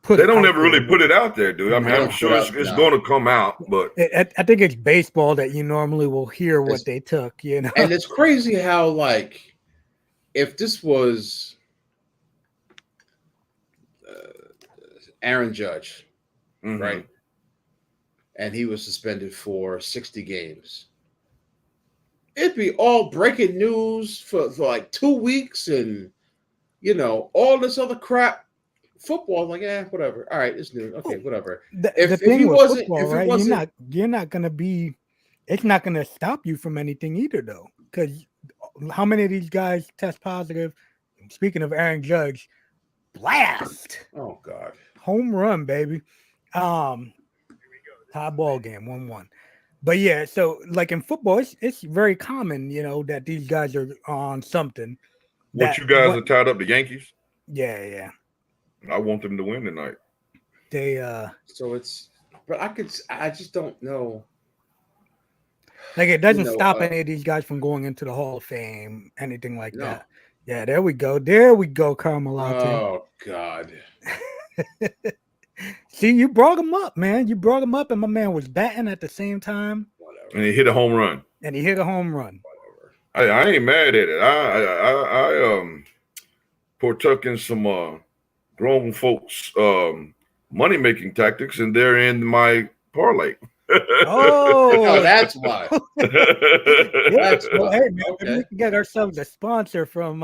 put. They don't ever really put it out there, dude. I mean, I'm sure it's going to come out, but I think it's baseball that you normally will hear what they took, you know. And it's crazy how, like, if this was Aaron Judge, right, and he was suspended for 60 games. It'd be all breaking news for like 2 weeks and, you know, all this other crap. Football, like, whatever. All right, it's new. Okay, whatever. The thing with football, right? You're not going to be. It's not going to stop you from anything either, though. Because how many of these guys test positive? Speaking of Aaron Judge, blast! Oh God, home run, baby. Tie ball game, 1-1. But yeah, so like in football, it's very common, you know, that these guys are on something. What you guys are tied up, the Yankees? Yeah. I want them to win tonight. They so it's, but I just don't know. Like it doesn't stop any of these guys from going into the Hall of Fame, anything like that. Yeah, there we go, Carmelate. Oh God. See, you brought him up, man. You brought him up, and my man was batting at the same time. Whatever. And he hit a home run. Whatever. I ain't mad at it. I partook in some grown folks money making tactics, and they're in my parlay. Oh, that's why. That's why. Hey, man, we can get ourselves a sponsor from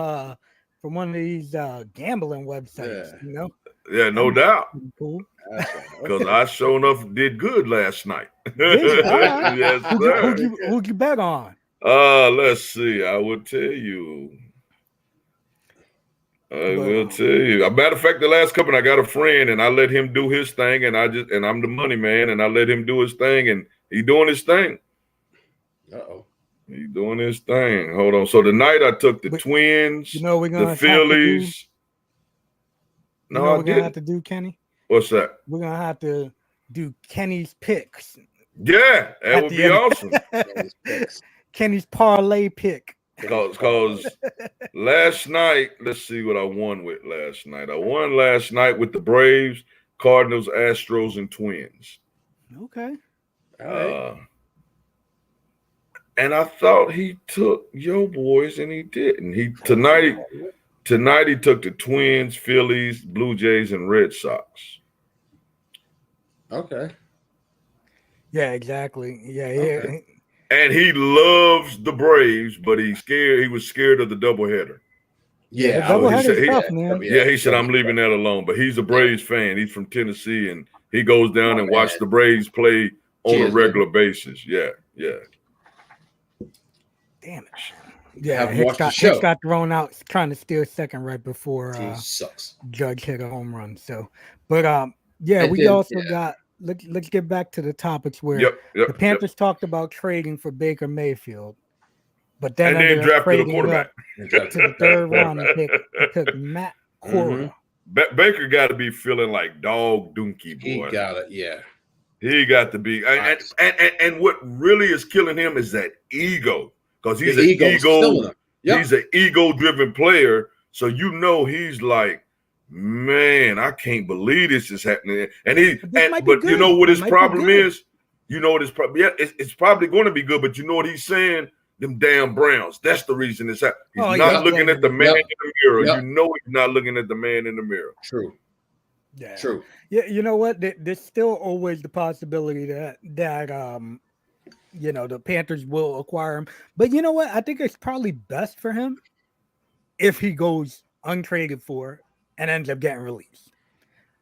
one of these gambling websites, you know. Yeah, no doubt. Cool. Because I sure enough did good last night. Yes, sir. Who'd you bet on? Let's see. I will tell you. Will tell you. A matter of fact, the last couple, I got a friend, and I let him do his thing, and I'm the money man, and I let him do his thing, and he doing his thing. He doing his thing. Hold on. So tonight I took the Twins, the Phillies. No, we're gonna have to do, Kenny. What's that? We're gonna have to do Kenny's picks. Yeah, that would be awesome. Kenny's parlay pick. Because last night, let's see what I won with last night. I won last night with the Braves, Cardinals, Astros, and Twins. Okay. All right. And I thought he took your boys, and he didn't. Tonight he took the Twins, Phillies, Blue Jays, and Red Sox. Okay. Yeah, exactly. Yeah, Okay. And he loves the Braves, but he's scared. He was scared of the doubleheader. Yeah, the I would doubleheader say- is tough, man. Yeah, he said, I'm leaving that alone. But he's a Braves fan. He's from Tennessee, and he goes down and watches the Braves play on a regular basis. Yeah. Damn it. Yeah, Haven't watched the show. Hicks got thrown out trying to steal second right before sucks. Judge hit a home run. So, but yeah, And we then, also got. Let's get back to the topics where the Panthers talked about trading for Baker Mayfield, but then and then drafted a quarterback to the third round and took Matt Corral. Baker got to be feeling like dog donkey boy. He got it. Yeah, he got to be. And what really is killing him is that ego, because he's an ego. He's an ego-driven player, so he's like, man, I can't believe this is happening. And but you know what his problem is? You know what his problem? Yeah, it's probably going to be good, but you know what he's saying? Them damn Browns. That's the reason it's happening. He's not looking at the man in the mirror. You know he's not looking at the man in the mirror. True. Yeah. True. Yeah, you know what? There's still always the possibility that the Panthers will acquire him. But you know what? I think it's probably best for him if he goes untraded for and ends up getting released.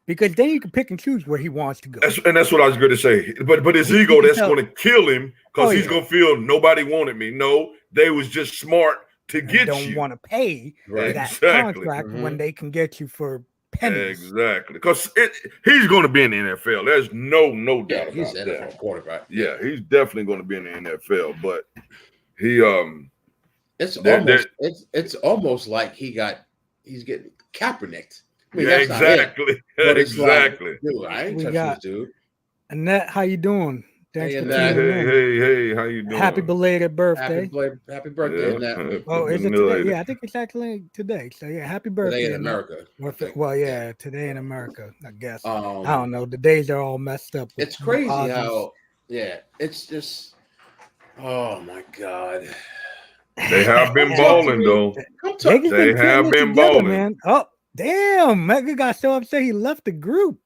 Because then you can pick and choose where he wants to go. That's what I was going to say. But his ego, that's going to kill him, because he's going to feel nobody wanted me. No, they was just smart to get you. Don't want to pay that contract when they can get you for pennies. Exactly. Because he's going to be in the NFL. There's no doubt about he's that. He's NFL quarterback. Yeah, he's definitely going to be in the NFL. But he it's almost like he's getting Kaepernicked. I mean, exactly. Exactly. Like, dude, I ain't touching this dude. Annette, how you doing? Thanks for tuning in. Hey, how you doing? Happy belated birthday. Happy birthday, Annette. Oh, is it today? Yeah, I think it's actually today. So yeah, happy birthday. Today in America. Well, yeah, today in America, I guess. I don't know. The days are all messed up. It's crazy how it's just oh my God. They have been balling though. They have been balling, man. Oh, damn. Mega got so upset he left the group.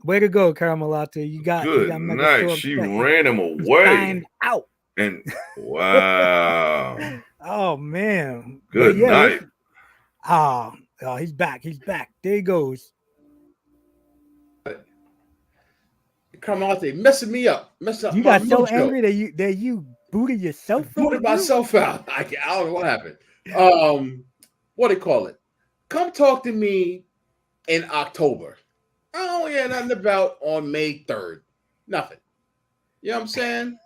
Way to go, Caramelata. You got night. So she ran him away. Out. And wow. Oh man. Good night. Oh, he's back. There he goes. Caramelata messing me up. You got so angry that you booted yourself. Booted myself out. I don't know what happened. What do they call it? Come talk to me in October. Oh, yeah, nothing about on May 3rd. Nothing. You know what I'm saying?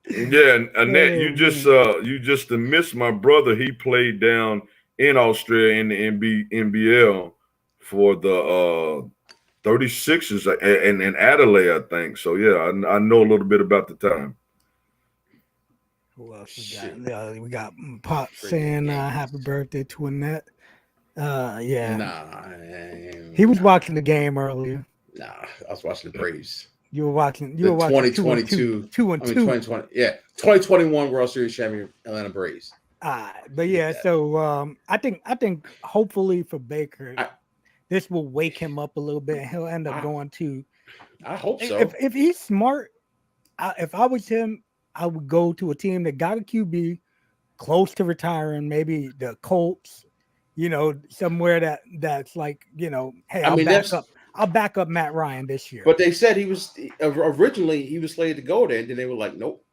Yeah, Annette, you just missed my brother. He played down in Australia in the NBL for the 36ers in Adelaide, I think. So yeah, I know a little bit about the time. Who else we got? We got Pop saying happy birthday to Annette. Yeah. Nah. He was watching the game earlier. Nah, I was watching the Braves. You were watching 2022 2020. Yeah. 2021 World Series champion Atlanta Braves. But yeah, so I think hopefully for Baker, this will wake him up a little bit and he'll end up going to. I hope so. If he's smart, if I was him, I would go to a team that got a QB close to retiring, maybe the Colts, somewhere that's like, hey, I'll back up Matt Ryan this year. But they said he was slated to go there, and then they were like, nope.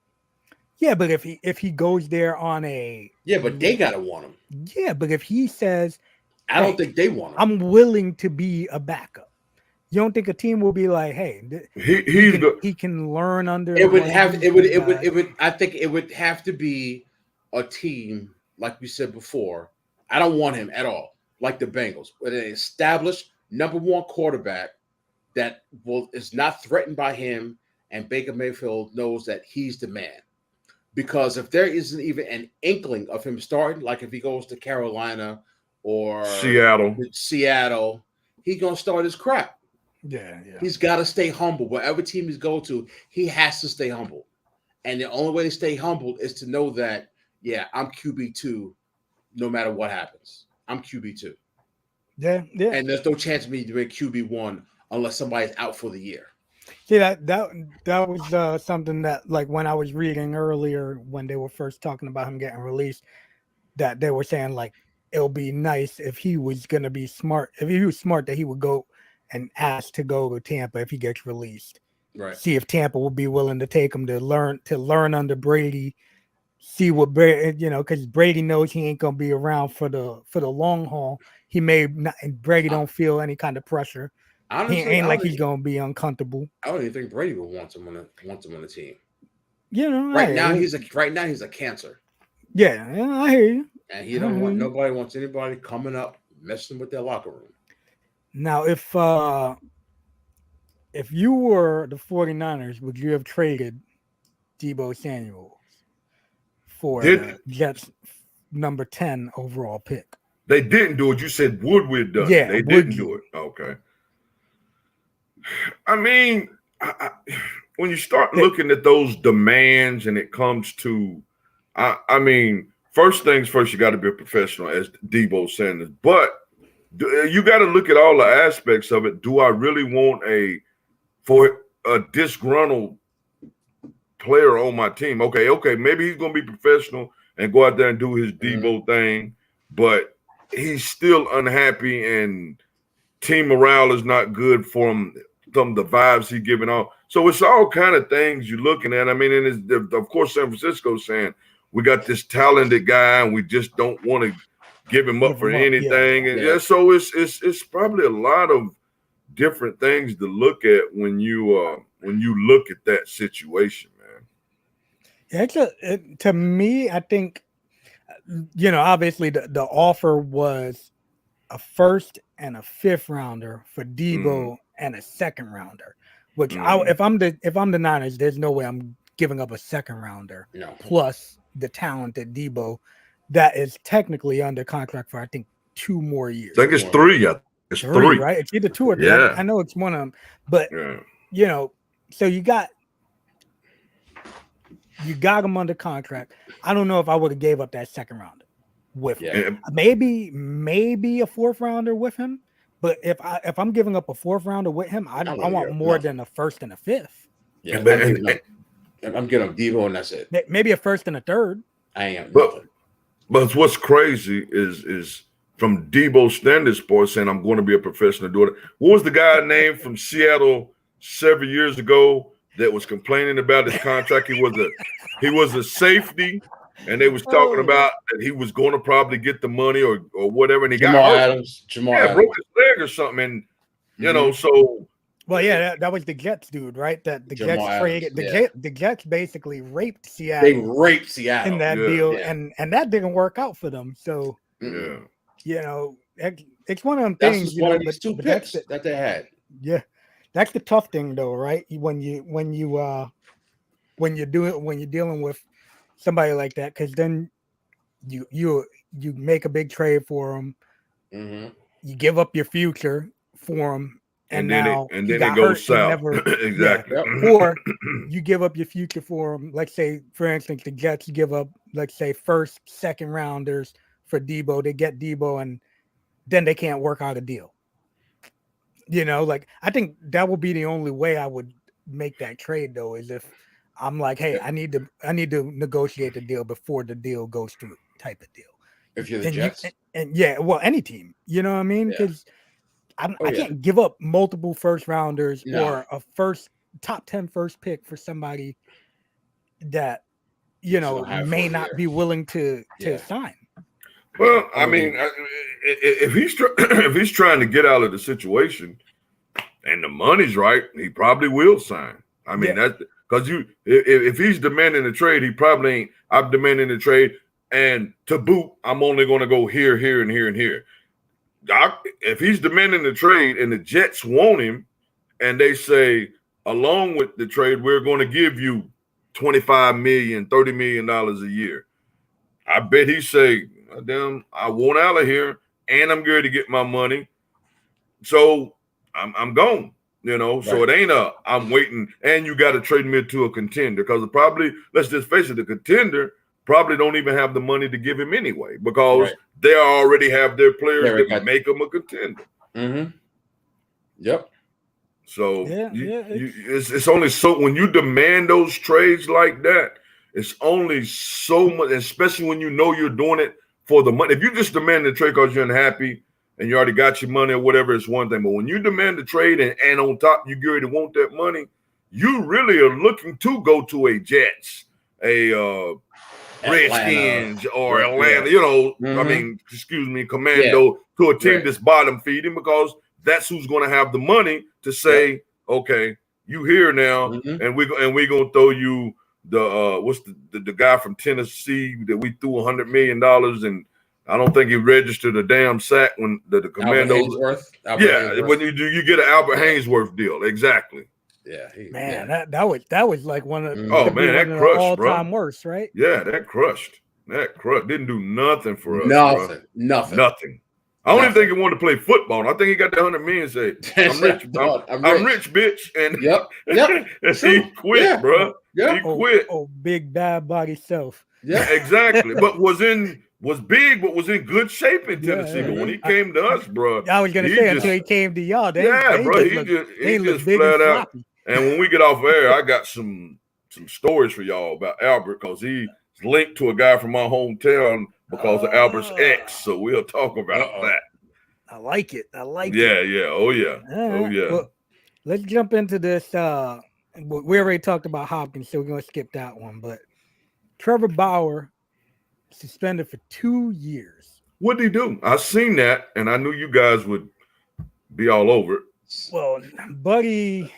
Yeah, but if he goes there on a but they gotta want him. Yeah, but if he says, I don't think they want him. I'm willing to be a backup. You don't think a team will be like, hey, he can learn under. I think it would have to be a team like we said before. I don't want him at all, like the Bengals, with an established number one quarterback that is not threatened by him, and Baker Mayfield knows that he's the man. Because if there isn't even an inkling of him starting, like if he goes to Carolina or Seattle, he's gonna start his crap. Yeah. He's got to stay humble. Whatever team he's go to, he has to stay humble. And the only way to stay humble is to know that, I'm QB2 no matter what happens. I'm QB2. Yeah. And there's no chance of me to make QB1 unless somebody's out for the year. See, that was something that, like, when I was reading earlier when they were first talking about him getting released, that they were saying, like, it'll be nice if he was going to be smart. If he was smart, that he would go and ask to go to Tampa if he gets released. Right. See if Tampa will be willing to take him to learn under Brady. See what Brady, because Brady knows he ain't gonna be around for the long haul. He may not, and Brady don't feel any kind of pressure. Honestly, he ain't like he's gonna be uncomfortable. I don't even think Brady would want him on the team. Right now he's a cancer. Yeah, I hear you. And he don't want nobody wants anybody coming up messing with their locker room. Now, if you were the 49ers, would you have traded Deebo Samuel for the Jets' number 10 overall pick? They didn't do it. You said would we have done it? They didn't do it. Okay. I mean, when you start looking at those demands and it comes to, I mean, first things first, you got to be a professional, as Deebo Sanders. But you got to look at all the aspects of it. Do I really want for a disgruntled player on my team? Okay, maybe he's going to be professional and go out there and do his Deebo thing, but he's still unhappy and team morale is not good for him from the vibes he's giving off. So it's all kind of things you're looking at. I mean, and of course, San Francisco's saying we got this talented guy and we just don't want to give him up for anything. So it's probably a lot of different things to look at when you look at that situation, man. To me, I think, obviously the offer was a first and a fifth rounder for Deebo and a second rounder, which if I'm the Niners, there's no way I'm giving up a second rounder plus the talented Deebo that is technically under contract for, I think, 2 more years. I think it's 3. Yeah, it's 3, right? It's either 2 or 3. Yeah. I know it's one of them, but so you got him under contract. I don't know if I would have gave up that second rounder with him. Maybe a 4th rounder with him. But if I'm giving up a 4th rounder with him, I want more than a 1st and a 5th. Yeah, I'm getting Deebo and that's it. Maybe a 1st and a 3rd. I am. But what's crazy is from Deebo Standard Sports saying I'm going to be a professional doing it. What was the guy named from Seattle several years ago that was complaining about his contract? He was a safety. And they was talking about that he was going to probably get the money or whatever, and he Jamal Adams broke his leg or something, and so. Well, yeah, that was the Jets dude, right? That the Jets traded. The Jets basically raped Seattle. They raped Seattle in that deal, and that didn't work out for them. So it's one of them things. That's one of these 2 picks that they had. Yeah, that's the tough thing, though, right? When you're dealing with somebody like that, because then you make a big trade for him, you give up your future for him, and then it goes south. Exactly. Or you give up your future for him. Let's say, for instance, the Jets give up, let's say, 1st, 2nd rounders for Deebo. They get Deebo, and then they can't work out a deal. I think that would be the only way I would make that trade, though, is if I'm like, hey, I need to negotiate the deal before the deal goes through, type of deal. If you're the Jets, any team, you know what I mean? Because I can't give up multiple 1st rounders or a top 10 first pick for somebody that may not be willing to sign. Well, I mean, if he's trying to get out of the situation and the money's right, he probably will sign. I mean, that's. Because if he's demanding a trade, he probably ain't. I'm demanding a trade, and to boot, I'm only going to go here, here, and here, and here. If he's demanding the trade and the Jets want him, and they say, along with the trade, we're going to give you $25 million, $30 million a year. I bet he say, damn, I want out of here, and I'm going to get my money, so I'm gone. So it ain't I'm waiting, and you got to trade me to a contender because probably, let's just face it, the contender probably don't even have the money to give him anyway because Right. they already have their players Yeah, that make them a contender. Mm-hmm. Yep. So Yeah, it's only so when you demand those trades like that, it's only so much, especially when you know you're doing it for the money. If you just demand the trade because you're unhappy and you already got your money or whatever, it's one thing. But when you demand the trade and on top you already want that money, you really are looking to go to a Jets, a Redskins or Atlanta, yeah. I mean, excuse me, Commando, to a team that's bottom feeding because that's who's going to have the money to say, okay, you here now, and we're gonna throw you the what's the guy from Tennessee that we threw $100 million and I don't think he registered a damn sack when the Commando. Hainsworth. When you get an Albert Hainsworth deal, exactly. Yeah, man, that was like one of that crushed, all-time worst, right? Yeah, that crushed. Didn't do nothing for us. Nothing. I don't even think he wanted to play football. I think he got the $100 million and say, "I'm rich, I'm rich, bitch." And and he quit, bro. Yeah. He quit. Oh, big bad body self. Yeah, exactly. But was in good shape in Tennessee. But when he came to us, bro, I was gonna say until he came to y'all, they just flat out. And when we get off air, I got some stories for y'all about Albert because he's linked to a guy from my hometown because of Albert's ex. So we'll talk about that. I like it. Yeah. Oh yeah. Well, let's jump into this. We already talked about Hopkins, so we're gonna skip that one. But Trevor Bauer suspended for 2 years. What did he do? I seen that, and I knew you guys would be all over it. Well, Buddy,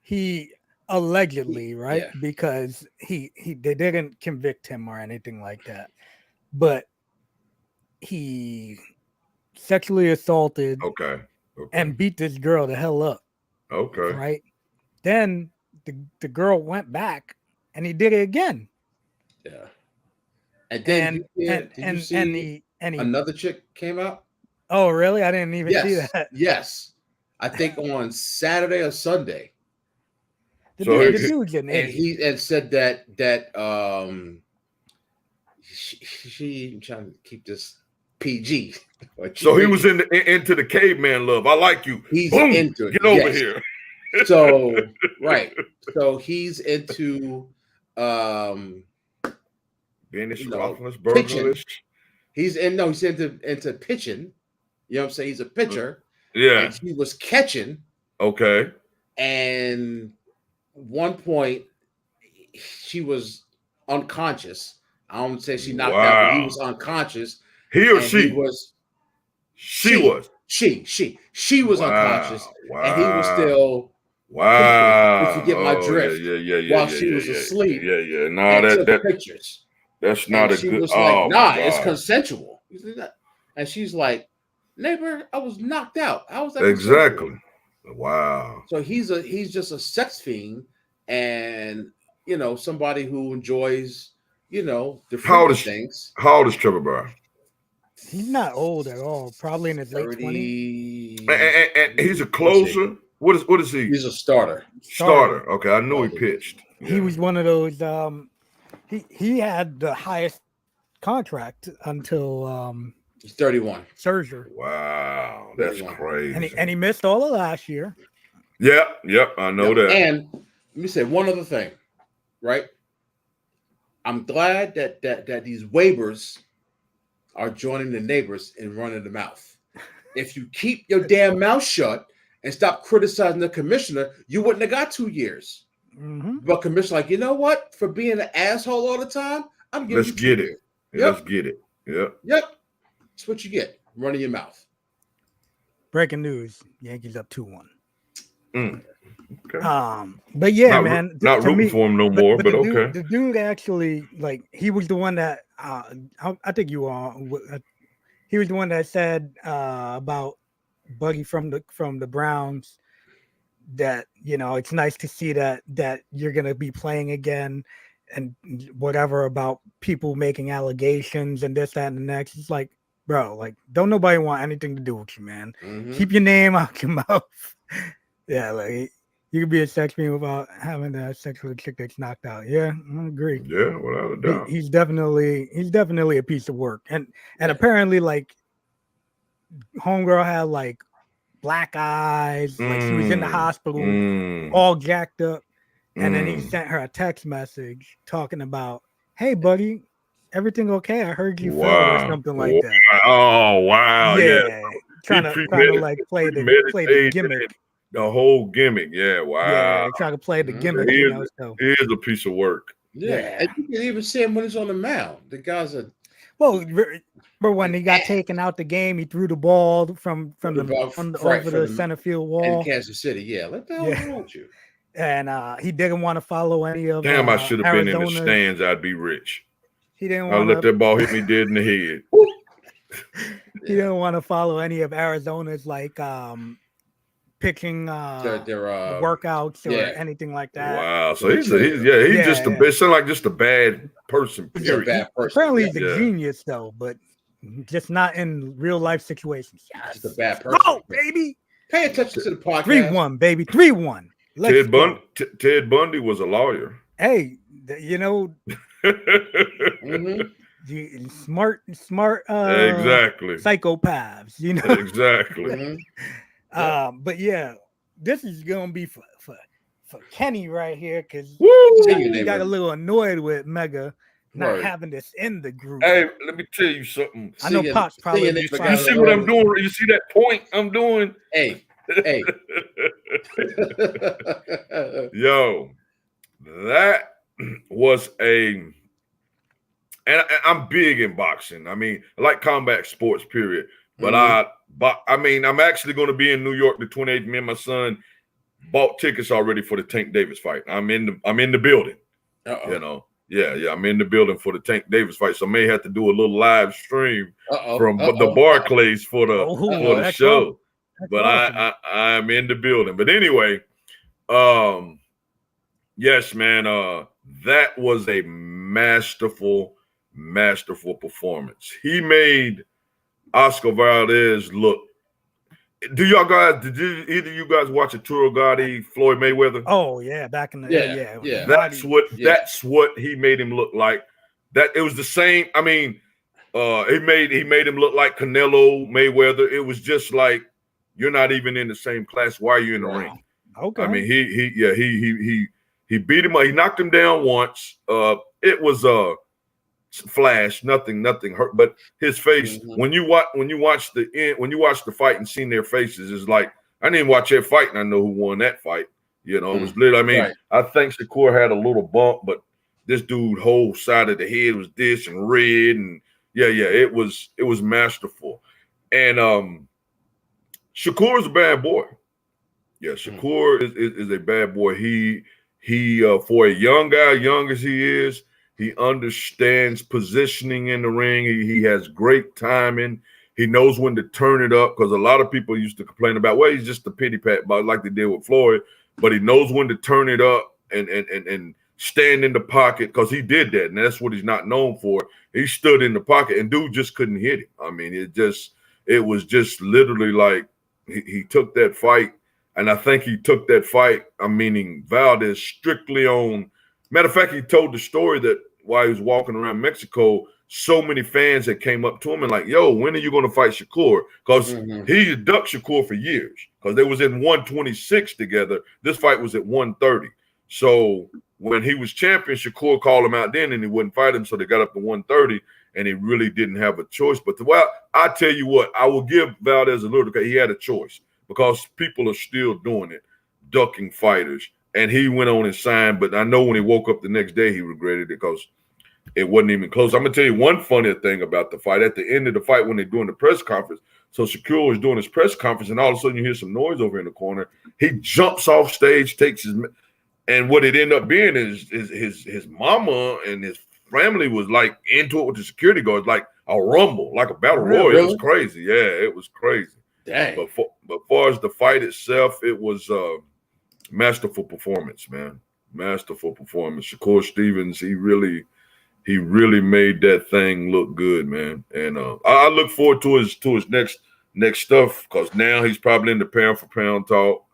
he allegedly, right? Yeah. Because they didn't convict him or anything like that, but he sexually assaulted and beat this girl the hell up. Okay. Right. Then the girl went back and he did it again. Yeah. And then did you see another chick came out? Oh, really? I didn't even see that. Yes. I think on Saturday or Sunday. The dude's an idiot. He said that she trying to keep this PG. So he was into the caveman love. I like you. He's Boom, into it. Get over here. So right. So he's into pitching. He's into pitching. You know what I'm saying? He's a pitcher. Yeah. And he was catching. Okay. And one point she was unconscious. I don't say she knocked out, but he was unconscious. He or she? She was unconscious. Wow. And he was still if you get my drift. While she was asleep. Yeah. No, pictures. That's not and a good. Was like, nah, it's consensual. And she's like, neighbor, I was knocked out. How was that? Exactly. Wow. So he's just a sex fiend, and somebody who enjoys different things. How old is Trevor Bauer? He's not old at all. Probably in his late 20s. And he's a closer. What is he? He's a starter. Starter. Okay, I knew he pitched. Yeah. He was one of those. He had the highest contract until he's 31. Scherzer. Wow, that's crazy. And he missed all of last year. Yep, I know that. And let me say one other thing, right? I'm glad that these waivers are joining the neighbors in running the mouth. If you keep your damn mouth shut and stop criticizing the commissioner, you wouldn't have got 2 years. Mm-hmm. But commissioner, like, you know what? For being an asshole all the time, I'm giving Let's you 2 get years. it. Let's get it. Yep. That's what you get. Running your mouth. Breaking news: Yankees up 2-1. Okay. But yeah, man. Not rooting for him no more, but okay. The dude actually, he was the one that I think you all. He was the one that said about Buddy from the Browns that it's nice to see that you're gonna be playing again, and whatever about people making allegations and this, that, and the next. It's like, bro, don't nobody want anything to do with you, man. Mm-hmm. Keep your name out your mouth. Yeah, You could be a sex fiend without having to have sex with a chick that's knocked out. Yeah, I agree. Yeah, without a doubt. He's definitely a piece of work. And apparently, like, homegirl had like black eyes, like she was in the hospital, all jacked up. And then he sent her a text message talking about, "Hey, buddy, everything okay? I heard you fell," or something like that. Oh wow, yeah. Trying to like play the gimmick. The whole gimmick, yeah. Wow. Yeah, trying to play the gimmick, He you is, know. So he is a piece of work. Yeah, and you can even see him when he's on the mound. The guy's a but when he got taken out the game, he threw the ball from over the center field wall in Kansas City. Yeah, let the hell wrong with you. And he didn't want to follow any of. Damn, I should have been in the stands. I'd be rich. He didn't want to let that ball hit me dead in the head. He didn't want to follow any of Arizona's like pitching their workouts or anything like that. Wow, so he's just it sounds like just a bad person. He's a bad person. Apparently he's a genius though, but just not in real life situations. Yes. Just a bad person. Oh, baby. Pay attention to the podcast. 3-1, baby. 3-1. Ted Bundy was a lawyer. Hey, you know, smart exactly psychopaths, you know. Exactly. But yeah, this is gonna be for Kenny right here, because he got a little annoyed with Mega not having this in the group. Hey, let me tell you something. I know Pop's probably. You see what I'm doing? You see that point I'm doing? Hey. Yo, that was and I'm big in boxing. I mean, I like combat sports, period. But I'm actually going to be in New York the 28th. Me and my son bought tickets already for the Tank Davis fight. I'm in the building. You know, yeah, I'm in the building for the Tank Davis fight. So I may have to do a little live stream from the Barclays for the show. But awesome. I'm in the building. But anyway, yes, man, that was a masterful performance. He made Oscar Valdez look. Did either of you guys watch Arturo Gotti, Floyd Mayweather? Oh yeah, back in the yeah. That's what he made him look like. That it was the same. I mean, he made him look like Canelo Mayweather. It was just like, you're not even in the same class. Why are you in the ring? Okay. I mean, he beat him up. He knocked him down once. It was flash, nothing hurt, but his face. When you watch the fight and seen their faces, it's like, I didn't watch that fight and I know who won that fight. You know, it was lit. I mean, I think Shakur had a little bump, but this dude whole side of the head was this and red, and it was masterful. And Shakur is a bad boy. Yeah, Shakur is a bad boy. He for a young guy, young as he is, he understands positioning in the ring. He has great timing. He knows when to turn it up, because a lot of people used to complain about, well, he's just a pity pat, like they did with Floyd. But he knows when to turn it up and stand in the pocket, because he did that, and that's what he's not known for. He stood in the pocket, and dude just couldn't hit him. I mean, it was just literally like he took that fight, and I think he took that fight, I'm meaning Valdez, strictly on. Matter of fact, he told the story that while he was walking around Mexico, so many fans that came up to him and like, yo, when are you going to fight Shakur? Because he ducked Shakur for years, because they was in 126 together. This fight was at 130. So when he was champion, Shakur called him out then and he wouldn't fight him. So they got up to 130 and he really didn't have a choice. But I tell you what, I will give Valdez a little, because he had a choice, because people are still doing it, ducking fighters. And he went on and signed, but I know when he woke up the next day, he regretted it, because it wasn't even close. I'm going to tell you one funny thing about the fight. At the end of the fight, when they're doing the press conference, so Shakur was doing his press conference, and all of a sudden you hear some noise over in the corner. He jumps off stage, and what it ended up being is his mama and his family was like into it with the security guards, like a rumble, like a battle royal. Really? It was crazy. Yeah, it was crazy. Dang. But far as the fight itself, it was masterful performance, man. Masterful performance. Shakur Stevens, he really made that thing look good, man. And I look forward to his next stuff, because now he's probably in the pound for pound talk.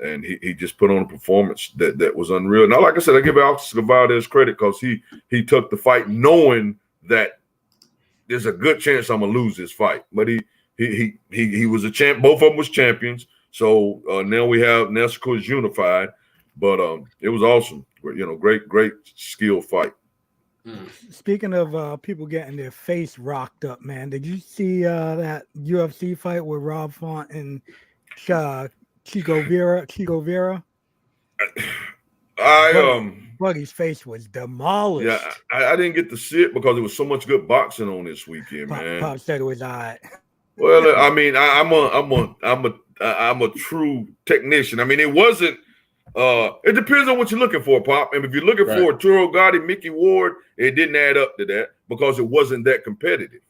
and he just put on a performance that was unreal. Now, like I said, I give Oscar Valdez credit because he took the fight knowing that there's a good chance I'm gonna lose this fight, but he was a champ. Both of them was champions. So now Mexico is unified, but it was awesome. Great skill fight. Speaking of people getting their face rocked up, man, did you see that UFC fight with Rob Font and Chico Vera? Buddy's face was demolished. Yeah, I didn't get to see it because there was so much good boxing on this weekend, man. Pop said it was all right. Well, I mean, I'm a true technician. I mean, it wasn't. It depends on what you're looking for, Pop. And if you're looking for Arturo Gotti, Mickey Ward, it didn't add up to that because it wasn't that competitive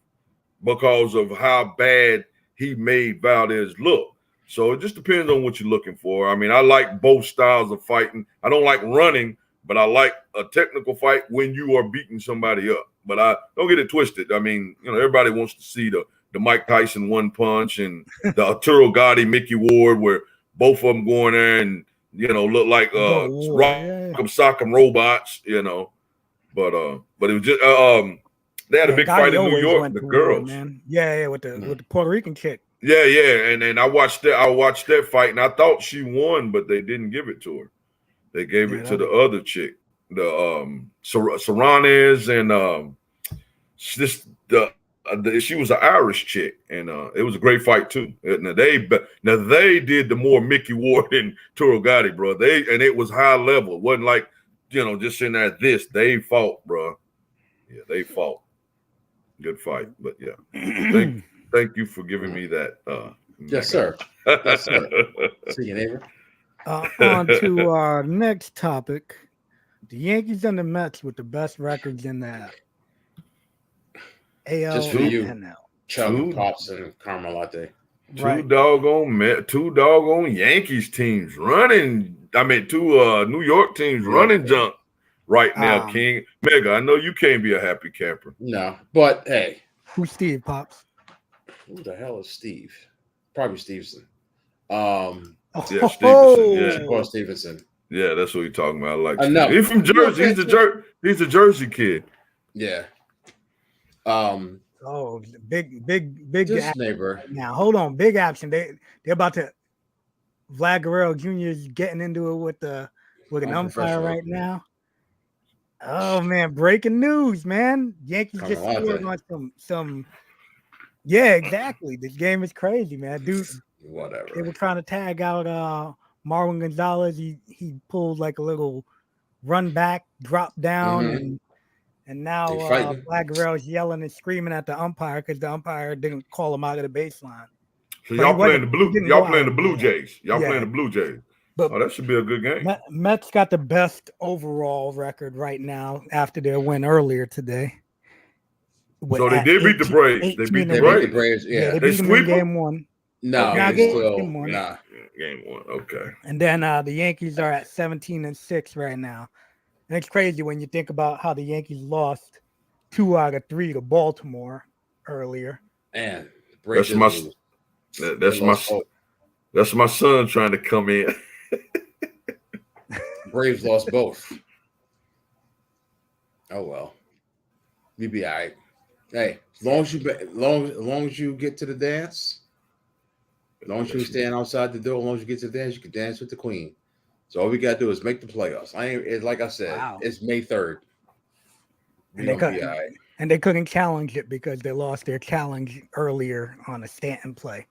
because of how bad he made Valdez look. So it just depends on what you're looking for. I mean, I like both styles of fighting. I don't like running, but I like a technical fight when you are beating somebody up. But I don't get it twisted. I mean, everybody wants to see the Mike Tyson one punch and the Arturo Gotti, Mickey Ward, where both of them going there and look like rock'em sock'em robots, But it was just they had a big fight in New York, the girls. Man. Yeah, with the Puerto Rican chick. Yeah, and I watched that fight and I thought she won, but they didn't give it to her. They gave it to the other chick, the Serranes, and she was an Irish chick, and it was a great fight too. Now they did the more Mickey Ward and Arturo Gotti, bro. And it was high level. It wasn't like just in there this. They fought, bro. Yeah, they fought. Good fight, but yeah. Thank you for giving me that. Yes, sir. Yes, sir. See you, neighbor. On to our next topic. The Yankees and the Mets with the best records in that. AL just for you, NL. Chug, Pops, and Caramel Latte. Two doggone Yankees teams running. I mean, two New York teams running junk right now, King. Mega, I know you can't be a happy camper. No, but hey. Who's Steve, Pops? Who the hell is Steve? Probably Stevenson. Yeah, Stevenson. Yeah, Paul Stevenson. Yeah, that's what you're talking about. I like no. He's from Jersey. He's a Jersey kid. Yeah. Big this neighbor. Right now, hold on, big action. They're about to. Vlad Guerrero Jr. is getting into it with an umpire right now. Oh man, breaking news, man! Yankees just scored on some. Yeah, exactly. This game is crazy, man. Dude, whatever. They were trying to tag out Marwin Gonzalez. He pulled like a little run back, drop down, and now Vlad Guerrero's yelling and screaming at the umpire because the umpire didn't call him out of the baseline. So y'all playing the Blue Jays. Y'all playing the Blue Jays. But that should be a good game. Mets got the best overall record right now after their win earlier today. So they did beat the Braves. They beat the Braves. Yeah, they swept game one. No, game one. Nah. Game one. Okay. And then the Yankees are at 17-6 right now. And it's crazy when you think about how the Yankees lost 2 out of 3 to Baltimore earlier. And that's my son trying to come in. Braves lost both. Oh well, you be all right. Hey, as long as you get to the dance, as long as you stand outside the door, as long as you get to the dance, you can dance with the queen. So all we gotta do is make the playoffs. Like I said, It's May 3rd. And they couldn't challenge it because they lost their challenge earlier on a Stanton play.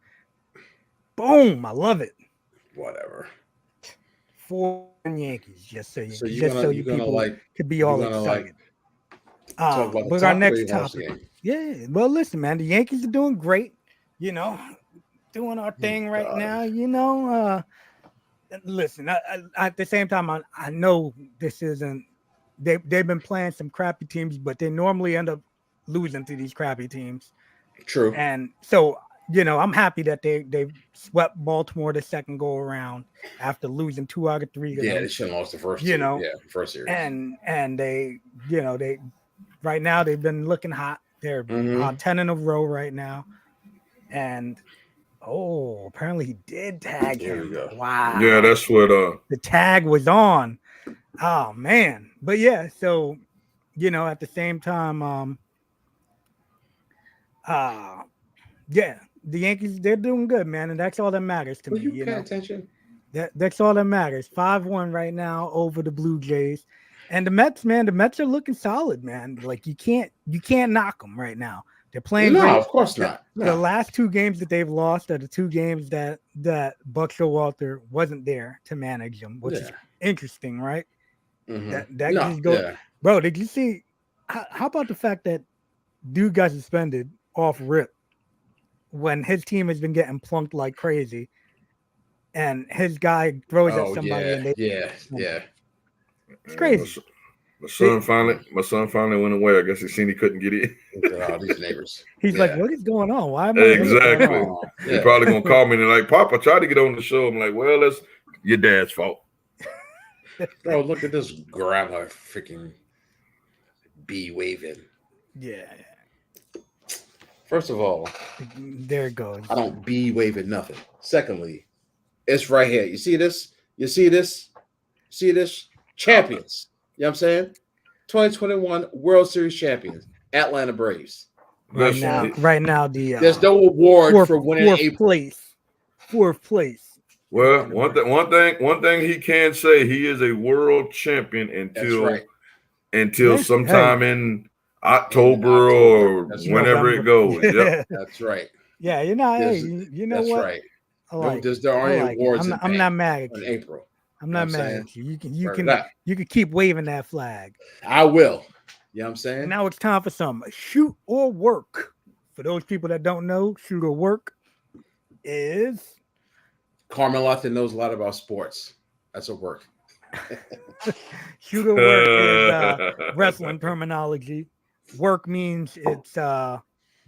Boom! I love it. Whatever. 4 Yankees, just so you people could be all excited. But our next topic. Yeah, well, listen, man, the Yankees are doing great. Doing our thing right now. Listen, at the same time, I know this isn't. They've been playing some crappy teams, but they normally end up losing to these crappy teams. True. And so, I'm happy that they swept Baltimore the second go around after losing 2 out of 3. Yeah, they should have lost the first. First series. And they right now they've been looking hot. They're on 10 in a row right now, and Oh, apparently he did tag Here we him. go. Wow. Yeah, that's what. The tag was on. Oh man. But yeah, so at the same time, yeah, the Yankees, they're doing good, man, and that's all that matters to Were me. you paying attention? That's all that matters. 5-1 right now over the Blue Jays. And the Mets, man, the Mets are looking solid, man. Like you can't knock them right now. They're playing No, great. of course not. The No. last 2 games that they've lost are the 2 games that Buck Showalter wasn't there to manage them, which is interesting, right? Mhm. That No, just goes, bro. Did you see? How about the fact that dude got suspended off rip when his team has been getting plunked like crazy, and his guy throws at somebody and they it's crazy. My son finally went away. I guess he seen he couldn't get in. These neighbors. He's like, what is going on? Why am I exactly? He's probably gonna call me and like, Papa, tried to get on the show. I'm like, well, that's your dad's fault. Bro, look at this grandma freaking bee waving. Yeah. First of all, there it goes. I don't bee waving nothing. Secondly, it's right here. You see this? You see this? See this? Champions. You know what I'm saying? 2021 World Series champions, Atlanta Braves. Right now, there's no award for winning fourth place. Well, one thing he can say, he is a world champion until sometime in October or whenever it goes. Yep. That's right. Yeah, you know what? Right. There aren't awards. I'm not mad at you. In April. I'm not mad at you. You can keep waving that flag. I will. You know what I'm saying? Now it's time for some shoot or work. For those people that don't know, shoot or work is Carmelotha knows a lot about sports. That's a work. Shoot or work is wrestling terminology. Work means it's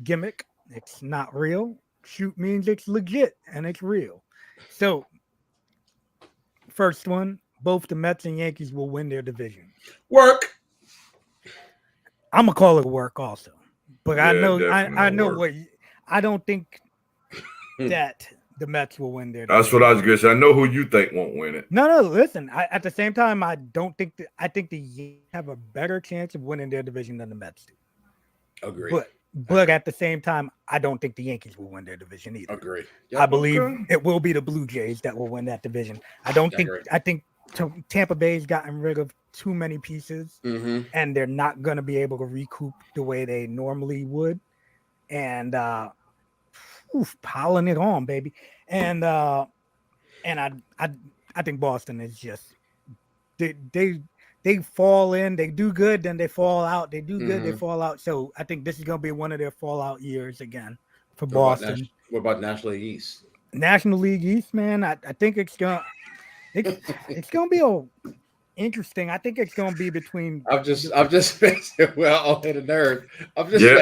gimmick. It's not real. Shoot means it's legit and it's real. So, first one, both the Mets and Yankees will win their division. Work. I'm gonna call it work also, but I know what I don't think that the Mets will win their division. That's what I was gonna say. I know who you think won't win it. No. Listen, at the same time, I don't think that. I think the Yankees have a better chance of winning their division than the Mets do. Agree. But at the same time, I don't think the Yankees will win their division either. Agree. Yep. I believe it will be the Blue Jays that will win that division. I think Tampa Bay's gotten rid of too many pieces, and they're not going to be able to recoup the way they normally would. And piling it on, baby. And I think Boston is just they fall in, they do good, then they fall out. They do good, they fall out. So I think this is going to be one of their fallout years again for Boston. What about National League East? National League East, man. I think it's gonna be interesting. I think it's gonna be between. I've just well, hit a nerve.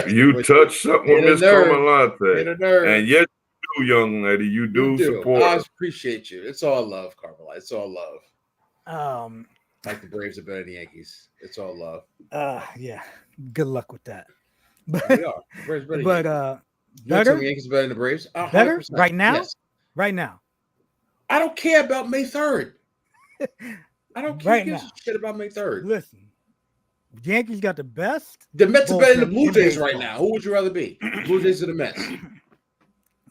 You touched something with Miss Carmelotha. Hit a nerve. And yes, you do, young lady. You do support. I appreciate you. It's all love, Carmelotha. It's all love. Like the Braves are better than the Yankees. It's all love. Yeah. Good luck with that. But we are. The Braves better. Better. The Yankees better than the Braves. 100%. Better right now. Yes. Right now. I don't care about May 3rd. I don't care right now. Shit about May 3rd. Listen, the Yankees got the best. The Mets are better than the Blue Jays right now. Who would you rather be? Blue Jays or the Mets?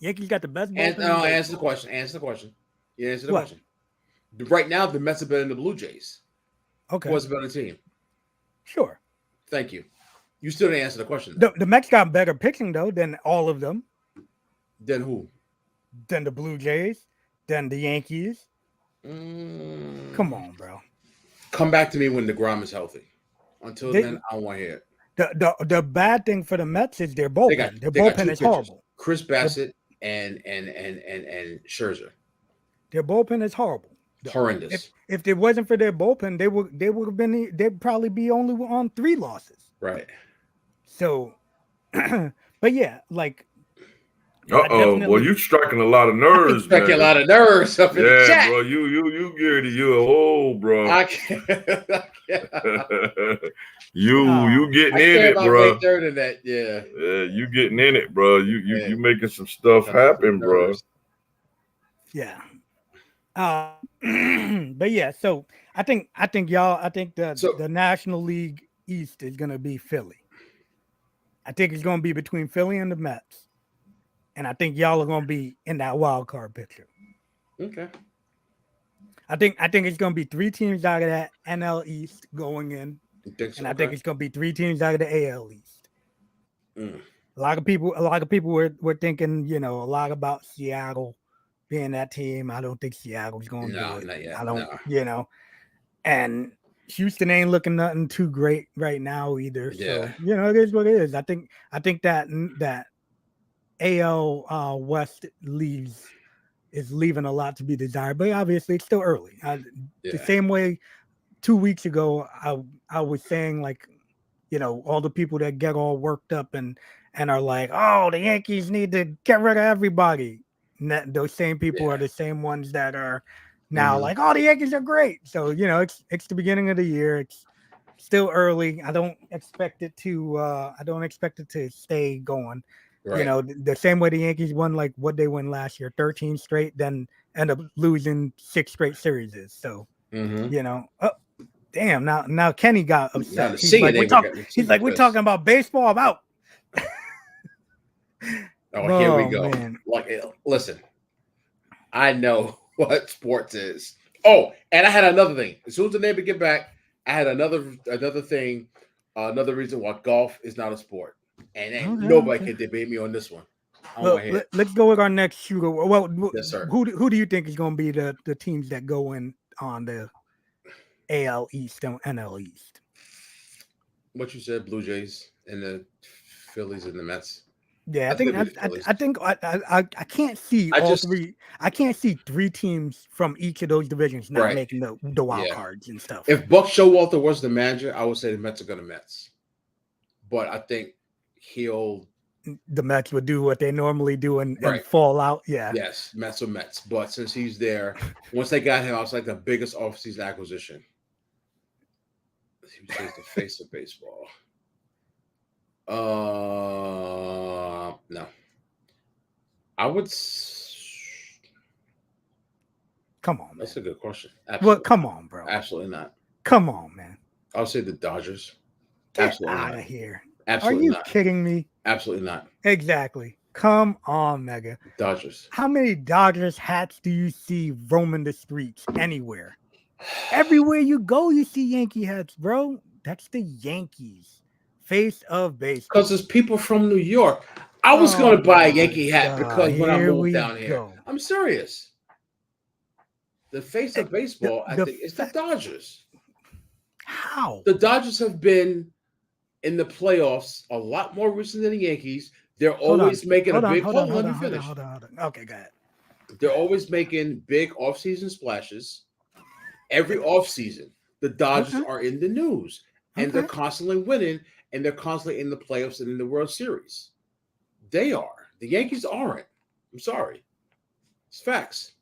Yankees got the best. Answer the question. You answer the question. Right now, the Mets are better than the Blue Jays. Okay. What's a better team? Sure. Thank you. You still didn't answer the question. The Mets got better pitching though than all of them. Then who? Than the Blue Jays. Than the Yankees. Come on, bro. Come back to me when DeGrom is healthy. Until then, I don't want to hear it. The bad thing for the Mets is their bullpen. Their bullpen is horrible. Chris Bassett and Scherzer. Their bullpen is horrible. Horrendous. If it wasn't for their bullpen, they'd probably be only on 3 losses. Right. So, but yeah, like. Well, you striking a lot of nerves, man. Striking a lot of nerves up in the chat. Bro. You Gary, you bro. I can't. You getting in it, bro. May 3rd of that, yeah. Yeah, you getting in it, bro. You making some stuff happen, bro. Yeah. But yeah, so I think So the National League East is gonna be Philly. I think it's gonna be between Philly and the Mets. And I think y'all are gonna be in that wild card picture. okay, I think it's gonna be 3 teams out of that NL East going in, you think and so? I think Okay. it's gonna be 3 teams out of the AL East. Mm. A lot of people were thinking, a lot about Seattle being that team. I don't think Seattle's gonna do No, it. not yet. I don't, No. and Houston ain't looking nothing too great right now either. Yeah. So it is what it is. I think that AL West is leaving a lot to be desired, but obviously it's still early. The Yeah. same way 2 weeks ago, I was saying, like, all the people that get all worked up and are like, oh, the Yankees need to get rid of everybody. And those same people Yeah. are the same ones that are now like, oh, the Yankees are great. So it's the beginning of the year. It's still early. I don't expect it to stay going. Right. The same way the Yankees won, like, what they won last year, 13 straight, then end up losing 6 straight series. So oh, damn, now Kenny got Now upset. the He's singing like, name got the he's singing like, we're pissed. talking about baseball. I'm out. Oh, here we go. Man. Like, listen, I know what sports is. Oh, and I had another thing. As soon as the neighbor get back, I had another thing, another reason why golf is not a sport, and nobody can debate me on this one. Well, let's go with our next shooter. Well, Yes, sir. Who do you think is going to be the teams that go in on the AL East and NL East? What you said, Blue Jays and the Phillies and the Mets. Yeah, I think I can't see all three. I can't see 3 teams from each of those divisions not making the wild cards and stuff. If Buck Showalter was the manager, I would say the Mets are going to Mets. But I think the Mets would do what they normally do and fall out. Yeah. Yes, Mets or Mets. But since he's there, once they got him, I was like the biggest offseason acquisition. He was the face of baseball. No. I would. Come on, man. That's a good question. Absolutely. Well, come on, bro. Absolutely not. Come on, man. I'll say the Dodgers. Get Absolutely out not. of here. Absolutely Are you not. kidding me? Absolutely not. Exactly. Come on, Mega. Dodgers. How many Dodgers hats do you see roaming the streets anywhere? Everywhere you go, you see Yankee hats, bro. That's the Yankees. Face of baseball. Because there's people from New York. I was going to buy a Yankee hat because when I moved down here. I'm serious. The face of baseball, I think, is the Dodgers. How? The Dodgers have been in the playoffs a lot more recent than the Yankees. They're always making a big. Hold on. Okay, go ahead. They're always making big offseason splashes. Every offseason, the Dodgers are in the news, and they're constantly winning, and they're constantly in the playoffs and in the World Series. They are. The Yankees aren't. I'm sorry. It's facts.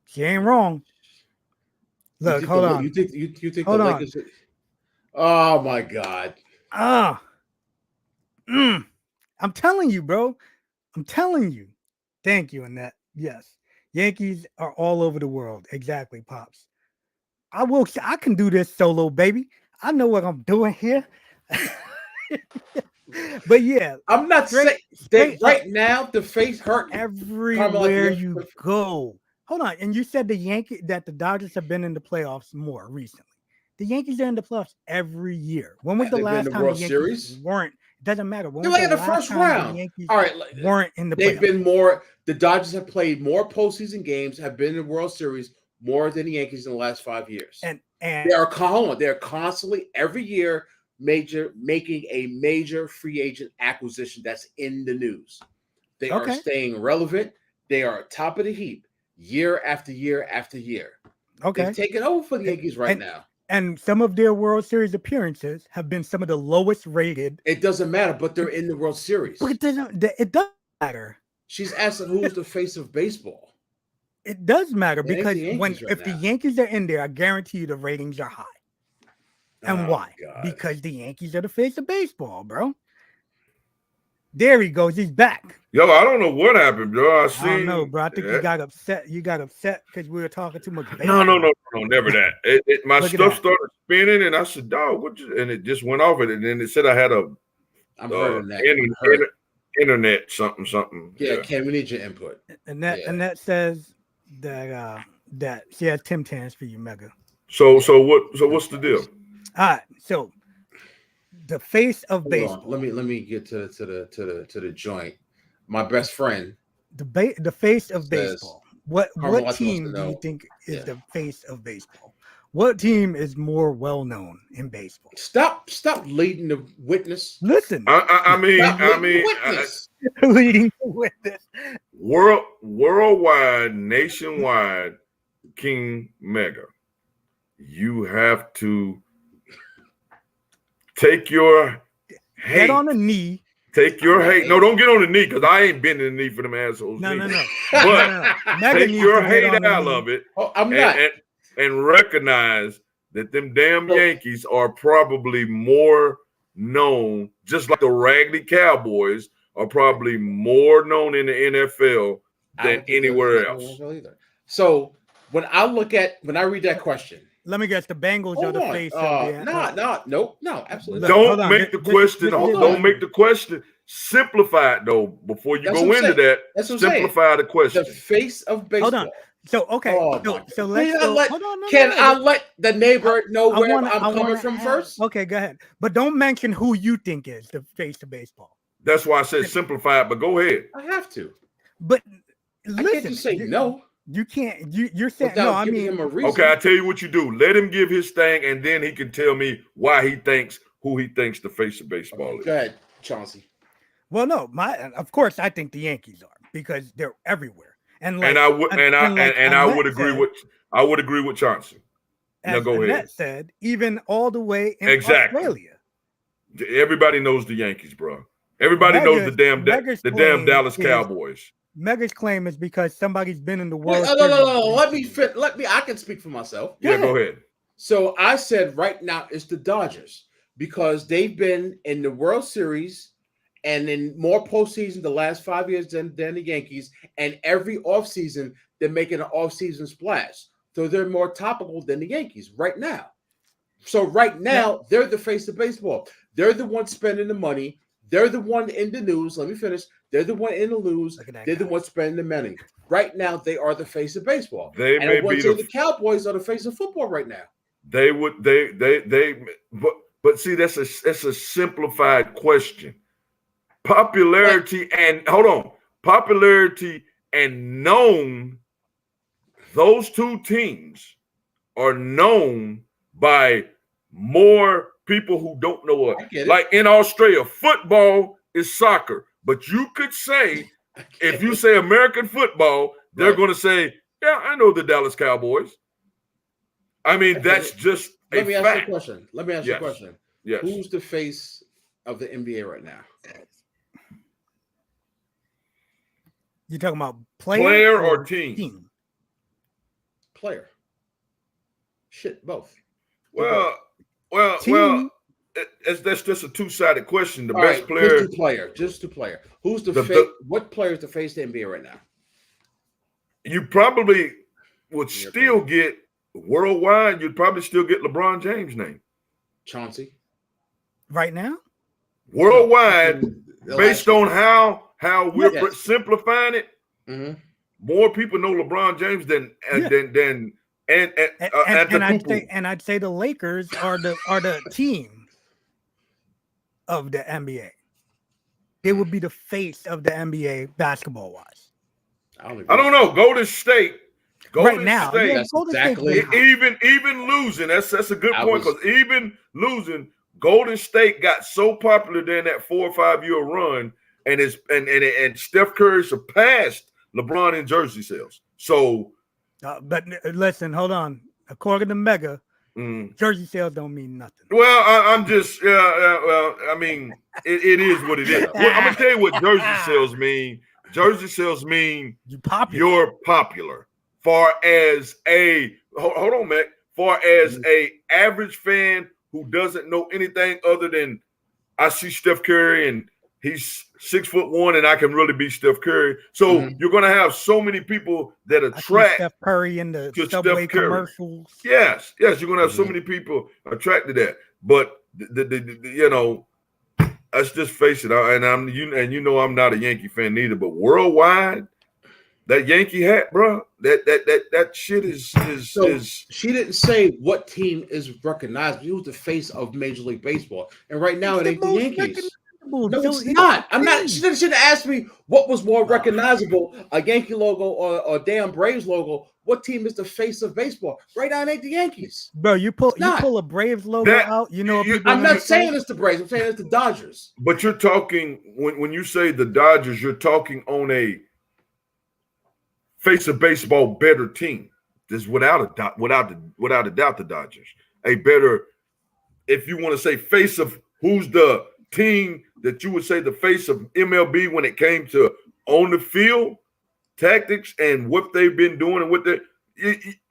She ain't wrong. Look, hold on. You think the Lakers? Oh my God. I'm telling you, bro. I'm telling you. Thank you, Annette. Yes. Yankees are all over the world. Exactly, Pops. I can do this solo, baby. I know what I'm doing here. But yeah, I'm not saying that right now the face hurt everywhere you go. Hold on, and you said the Dodgers have been in the playoffs more recently. The Yankees are in the playoffs every year. When was the last time the Yankees weren't? It doesn't matter. They're like in the first round. All right, weren't in the playoffs. They've been more. The Dodgers have played more postseason games, have been in the World Series more than the Yankees in the last 5 years. And they're constantly every year making a major free agent acquisition that's in the news. They are staying relevant. They are top of the heap year after year after year. Okay. They've taken over for the Yankees now. And some of their World Series appearances have been some of the lowest rated. It doesn't matter, but they're in the World Series. But it doesn't matter. She's asking who's the face of baseball. It does matter because if the Yankees are in there, I guarantee you the ratings are high. And why? God. Because the Yankees are the face of baseball, bro. There he goes. He's back. Yo, I don't know what happened, bro. I don't know, bro. I think you got upset. You got upset because we were talking too much. No, never that. My Look at stuff that. started spinning, and I said, "Dog, and it just went off it." And then it said I had a internet something. Yeah, Ken, we need your input. And that says that that she has Tim Tams for you, Mega. So what's the deal? All right, so the face of baseball. Let me get to the joint. My best friend. The face of baseball. What team do you think is the face of baseball? What team is more well known in baseball? Stop leading the witness. Listen. I mean, leading the witness. Worldwide, nationwide, King Mega. You have to take your hate. Get on a knee. Take your hate. No, don't get on the knee because I ain't been in the knee for them assholes. No. But take your hate out of it. Oh, I'm not. And recognize that them damn Yankees are probably more known, just like the Raggedy Cowboys are probably more known in the NFL than anywhere else. So when I read that question, let me guess, the Bengals are the face of the no, absolutely. Don't make the question. Don't make the question. Simplify it though. Before you go into that, simplify the question. The face of baseball. Hold on. So okay. So let's hold on. Can I let the neighbor know where I'm coming from first? Okay, go ahead. But don't mention who you think is the face of baseball. That's why I said simplify it. But go ahead. I have to. But listen, I can't just say no. You can't. You're saying no. I mean, him a reason. Okay, I tell you what you do. Let him give his thing, and then he can tell me why he thinks who he thinks the face of baseball is. Go ahead, Chauncey. Well, no, of course I think the Yankees are because they're everywhere, and I would agree with Chauncey. Now go ahead. That said, even all the way in Australia, everybody knows the Yankees, bro. Everybody knows the damn Dallas Cowboys. Mega's claim is because somebody's been in the world. No. Let me. I can speak for myself. Go ahead. So I said right now it's the Dodgers because they've been in the World Series and in more postseason the last 5 years than the Yankees. And every offseason they're making an offseason splash. So they're more topical than the Yankees right now. So right now they're the face of baseball. They're the ones spending the money. They're the one in the news. Let me finish. They're the one in the news. They're the one spending the money. Right now, they are the face of baseball. The Cowboys are the face of football right now. But see, that's a simplified question. Popularity and known. Those two teams are known by more people who don't know it. Like in Australia, football is soccer. But you could say, if you say American football, they're going to say, yeah, I know the Dallas Cowboys. I mean, that's just Let me ask you a question. Yes. Who's the face of the NBA right now? You talking about player or team? Player. Shit, both. Well, that's just a two-sided question. The best player, just the player. Who's the face? What player is the face of the NBA right now? You probably would still get worldwide. You'd probably still get LeBron James' name. Chauncey. Right now, worldwide, based on how we're simplifying it, more people know LeBron James than I'd say the Lakers are the team of the NBA. They would be the face of the NBA basketball wise. I don't know. Golden State. Golden State. That's exactly. Even losing. That's a good point because even losing, Golden State got so popular during that 4 or 5 year run, and Steph Curry surpassed LeBron in jersey sales. So, but listen, hold on. According to Mega, jersey sales don't mean nothing. Well, I'm just, I mean, it is what it is. Well, I'm gonna tell you what jersey sales mean. Jersey sales mean you're popular. Far as hold on, Mac. Far as a average fan who doesn't know anything other than I see Steph Curry and he's 6'1" and I can really be Steph Curry. So you're going to have so many people that attract Steph Curry in the to Subway Steph Curry. Commercials. Yes, you're going to have so many people attracted to that. But let's just face it. I'm not a Yankee fan neither. But worldwide, that Yankee hat, bro, that shit is. She didn't say what team is recognized. She was the face of Major League Baseball, and right now it ain't the Yankees. No, it's not. I'm not. She should have asked me what was more recognizable, a Yankee logo or a damn Braves logo. What team is the face of baseball? Right now, it ain't the Yankees. Bro, you pull a Braves logo out. You know, I'm not saying it's the Braves. I'm saying it's the Dodgers. But you're talking when you say the Dodgers, you're talking on a face of baseball better team. There's without a doubt the Dodgers a better. If you want to say face of who's the team that you would say the face of MLB when it came to on the field tactics and what they've been doing and what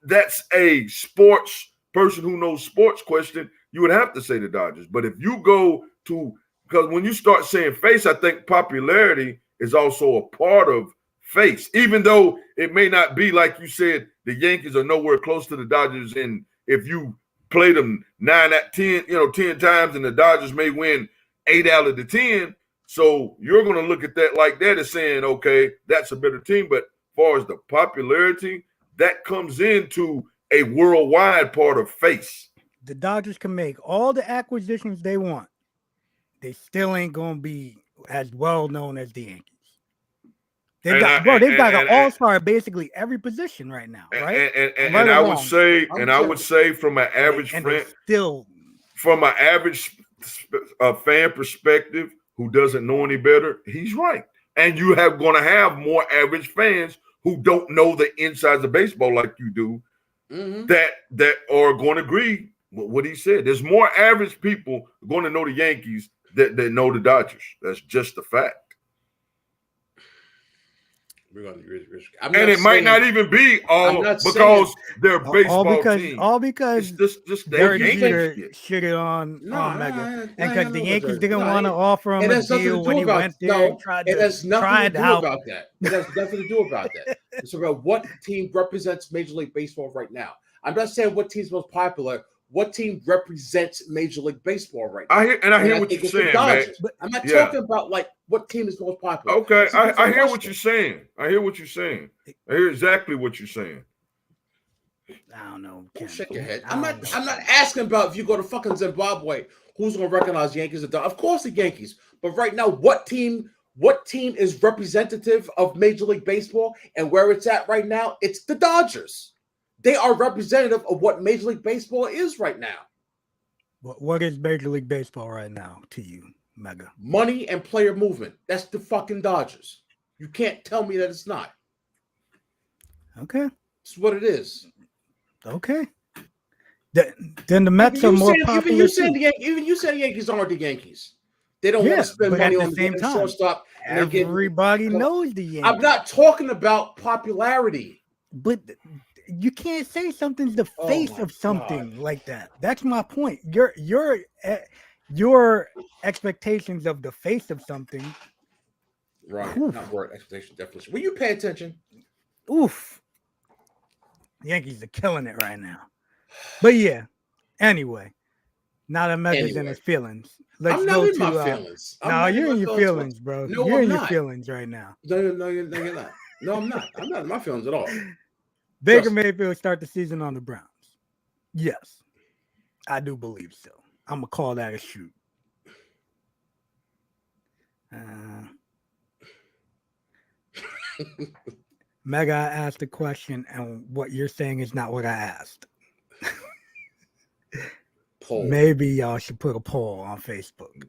that's a sports person who knows sports question, you would have to say the Dodgers. But if you go to, because when you start saying face, I think popularity is also a part of face, even though it may not be like you said, the Yankees are nowhere close to the Dodgers. And if you play them 9 out of 10, 10 times, and the Dodgers may win 8 out of the 10. So you're going to look at that like that as saying, okay, that's a better team. But as far as the popularity, that comes into a worldwide part of face. The Dodgers can make all the acquisitions they want. They still ain't going to be as well known as the Yankees. They've got an all-star basically every position right now, right? And I would say from an average fan, from an average fan perspective who doesn't know any better, he's right. And you have going to have more average fans who don't know the insides of baseball like you do, that are going to agree with what he said. There's more average people going to know the Yankees that know the Dodgers. That's just a fact. And it might not even be all because they're baseball team. All because it's just Derek Jeter shitted on Mega, and because the Yankees didn't want to offer him a deal when he went there and tried to try it out. It has nothing to do about that. It's about what team represents Major League Baseball right now. I'm not saying what team's most popular. What team represents Major League Baseball right now? I hear what you're saying, man. But I'm not talking about like what team is most popular. Okay, I hear what you're saying. I hear exactly what you're saying. I don't know. Shake your head. I'm not asking about if you go to fucking Zimbabwe, who's gonna recognize Yankees? Of course the Yankees. But right now, what team is representative of Major League Baseball and where it's at right now? It's the Dodgers. They are representative of what Major League Baseball is right now. What is Major League Baseball right now to you, Mega? Money and player movement. That's the fucking Dodgers. You can't tell me that it's not. Okay. It's what it is. Okay. Then the Mets are more popular. Even you said the Yankees aren't the Yankees. They don't want to spend money on the shortstop. Everybody knows the Yankees. I'm not talking about popularity. But you can't say something's the face of something like that. That's my point. Your expectations of the face of something. Right. Not word expectation definition. Will you pay attention? Oof. The Yankees are killing it right now. But yeah. Anyway. Now that Mega's in his feelings. I'm not in my feelings. No, you're in your feelings, bro. No, you're in your feelings right now. No, you're not. No, I'm not. I'm not in my feelings at all. Baker Mayfield start the season on the Browns. Yes, I do believe so. I'm going to call that a shoot. Mega, I asked a question, and what you're saying is not what I asked. Poll. Maybe y'all should put a poll on Facebook.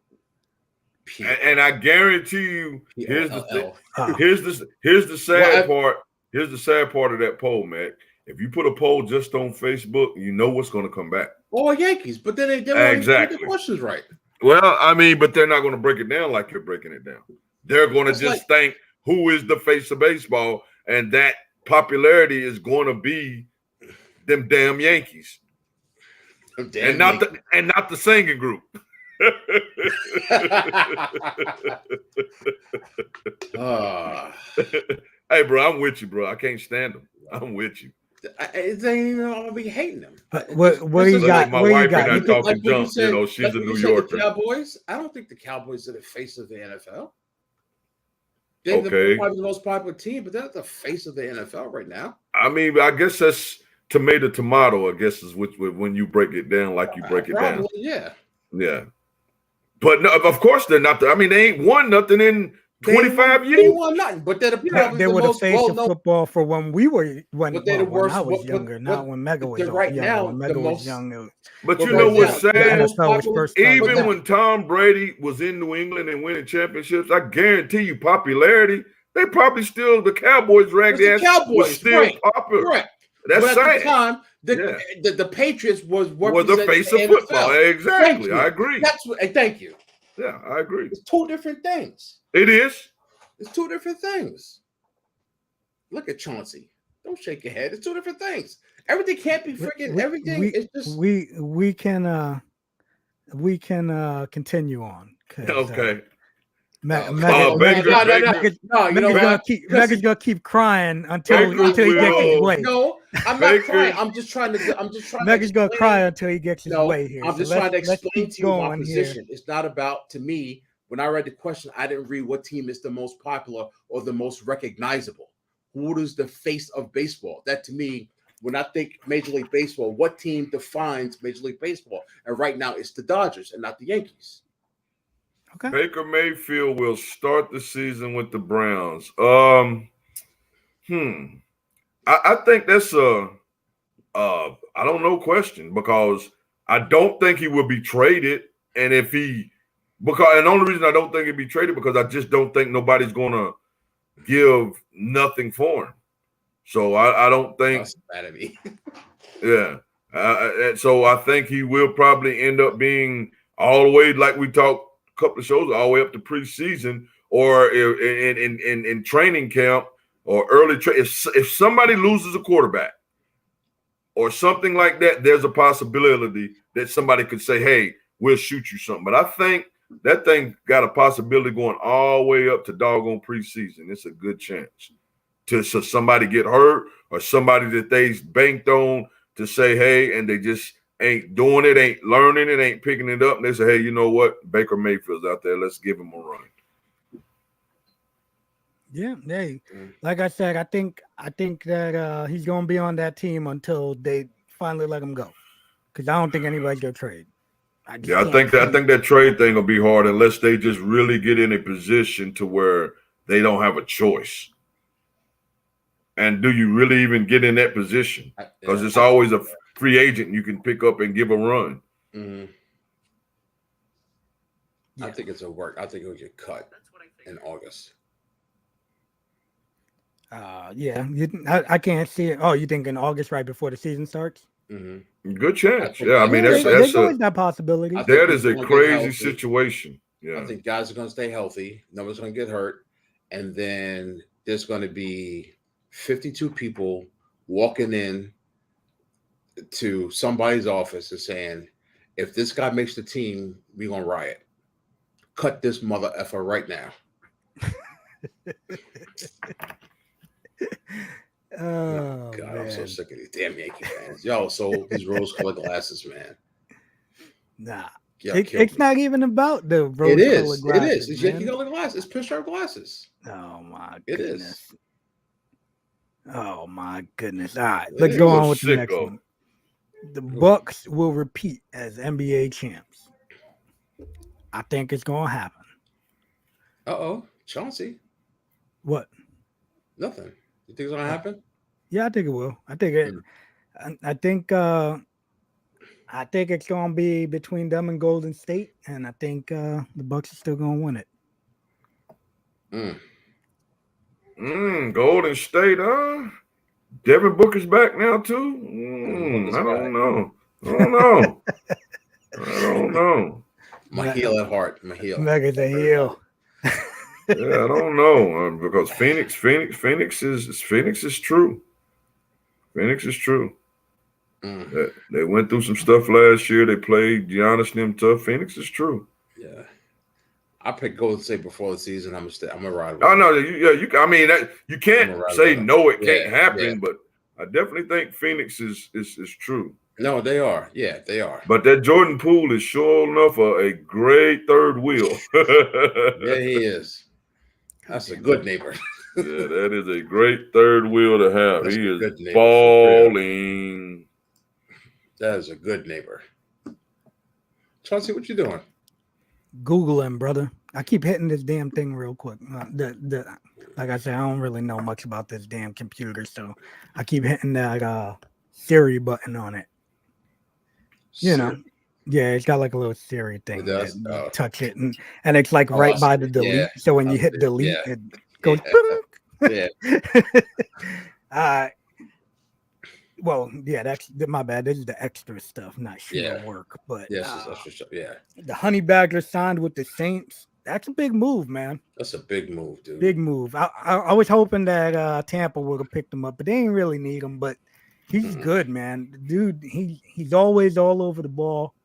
And I guarantee you, here's the sad part. Here's the sad part of that poll, Mac. If you put a poll just on Facebook, you know what's going to come back. All Yankees, but then they don't exactly get the questions right. Well, I mean, but they're not going to break it down like you're breaking it down. They're going to just think who is the face of baseball, and that popularity is going to be them damn Yankees, and not the singing group. Hey, bro, I'm with you, bro. I can't stand them. I'm with you. It ain't even I'll be hating them. What you got? My Where you wife got? and I talking like when you junk. said, She's like a when New you said Yorker. The Cowboys. I don't think the Cowboys are the face of the NFL. They're Okay. probably the most popular team, but they're not the face of the NFL right now. I mean, I guess that's tomato. I guess is when you break it down like you break it down. Yeah. Yeah. But no, of course they're not. I mean, they ain't won nothing in 25 years. They won nothing, but they're probably They the were the most face of well-known. football for when we were when But they're the when worst. I was younger, not when Mega was right younger. now When the Mega was most. young, But But you know right what's now, the sad? most NFL was popular- first started. Even when Tom Brady was in New England and winning championships, I guarantee you popularity, they probably still, the Cowboys ragged the ass Cowboys, was still right. popular. Correct. That's But sad. at the time, the Patriots was the face of football. Exactly. I agree. That's what. Thank you. Yeah, I agree. It's two different things. It is. It's two different things. Look at Chauncey. Don't shake your head. It's two different things. Everything can't be freaking everything. It's just we can continue on. Okay. Megan's gonna keep crying until he gets his way. No, I'm not crying. I'm just trying to. Megan's gonna cry until he gets his way here. I'm just trying to explain to you my position. It's not about, to me, when I read the question, I didn't read what team is the most popular or the most recognizable. Who is the face of baseball? That, to me, when I think Major League Baseball, what team defines Major League Baseball? And right now, it's the Dodgers and not the Yankees. Okay. Baker Mayfield will start the season with the Browns. I think that's I don't know question, because I don't think he will be traded. And and the only reason I don't think he'll be traded because I just don't think nobody's gonna give nothing for him. So I don't think that's bad of me. Yeah. So I think he will probably end up being all the way, like we talked a couple of shows, all the way up to preseason or in training camp or early if somebody loses a quarterback or something like that, there's a possibility that somebody could say, hey, we'll shoot you something. But I think that thing got a possibility going all the way up to doggone preseason. It's a good chance to somebody get hurt or somebody that they banked on to say, hey, and they just ain't doing it, ain't learning it, ain't picking it up. And they say, hey, you know what? Baker Mayfield's out there. Let's give him a run. Yeah, hey, like I said, I think that he's gonna be on that team until they finally let him go. Because I don't think anybody's gonna trade. I think that trade thing will be hard unless they just really get in a position to where they don't have a choice. And do you really even get in that position? Because it's always a free agent you can pick up and give a run. Mm-hmm. Yeah. I think it's a work. I think it'll get cut in August. Yeah, I can't see it. Oh, you think in August, right before the season starts? Mm-hmm. Good chance. I mean, that's always that possibility. That is a crazy situation. Yeah, I think guys are going to stay healthy. Nobody's going to get hurt, and then there's going to be 52 people walking in to somebody's office and saying, "If this guy makes the team, we're going to riot. Cut this mother effer right now." Oh God, man. I'm so sick of these damn Yankee fans. Y'all sold these rose-colored glasses, man. Nah, it's not even about the rose-colored glasses. It is. It's Yankee-colored glasses. It's pinstripe glasses. Oh my goodness. It is. Oh my goodness. All right, let's go on with the next one. The Bucks will repeat as NBA champs. I think it's gonna happen. Chauncey. What? Nothing. You think it's gonna happen? Yeah, I think it will. I think it. I think it's gonna be between them and Golden State, and I think the Bucks are still gonna win it. Golden State, Devin Booker's back now too. I don't know. I don't know. My heel at heart. My heel. Mega's a heel. Yeah, I don't know because Phoenix is true. Phoenix is true. They went through some stuff last year. They played Giannis and them tough. Phoenix is true. Yeah. I picked Golden State before the season. I'm gonna ride with Oh them. no, I mean that you can't say no, it can't happen, but I definitely think Phoenix is true. No, they are. Yeah, they are. But that Jordan Poole is sure enough a great third wheel. Yeah, he is. That's a good neighbor. Yeah, that is a great third wheel to have. That's He a is good neighbor, balling. That is a good neighbor. Chauncey, what you doing? Googling, brother. I keep hitting this damn thing real quick. Like I said, I don't really know much about this damn computer, so I keep hitting that Siri button on it. You know, yeah, it's got like a little Siri thing. It does? You touch it, and it's like right by the delete. Yeah. So when you hit delete, it goes. Yeah. Well, yeah, that's my bad. This is the extra stuff, not sheer work. But yes, extra stuff. Yeah. The Honey Badger signed with the Saints. That's a big move, man. That's a big move, dude. Big move. I was hoping that Tampa would have picked him up, but they ain't really need him. But he's good, man. Dude, he's always all over the ball,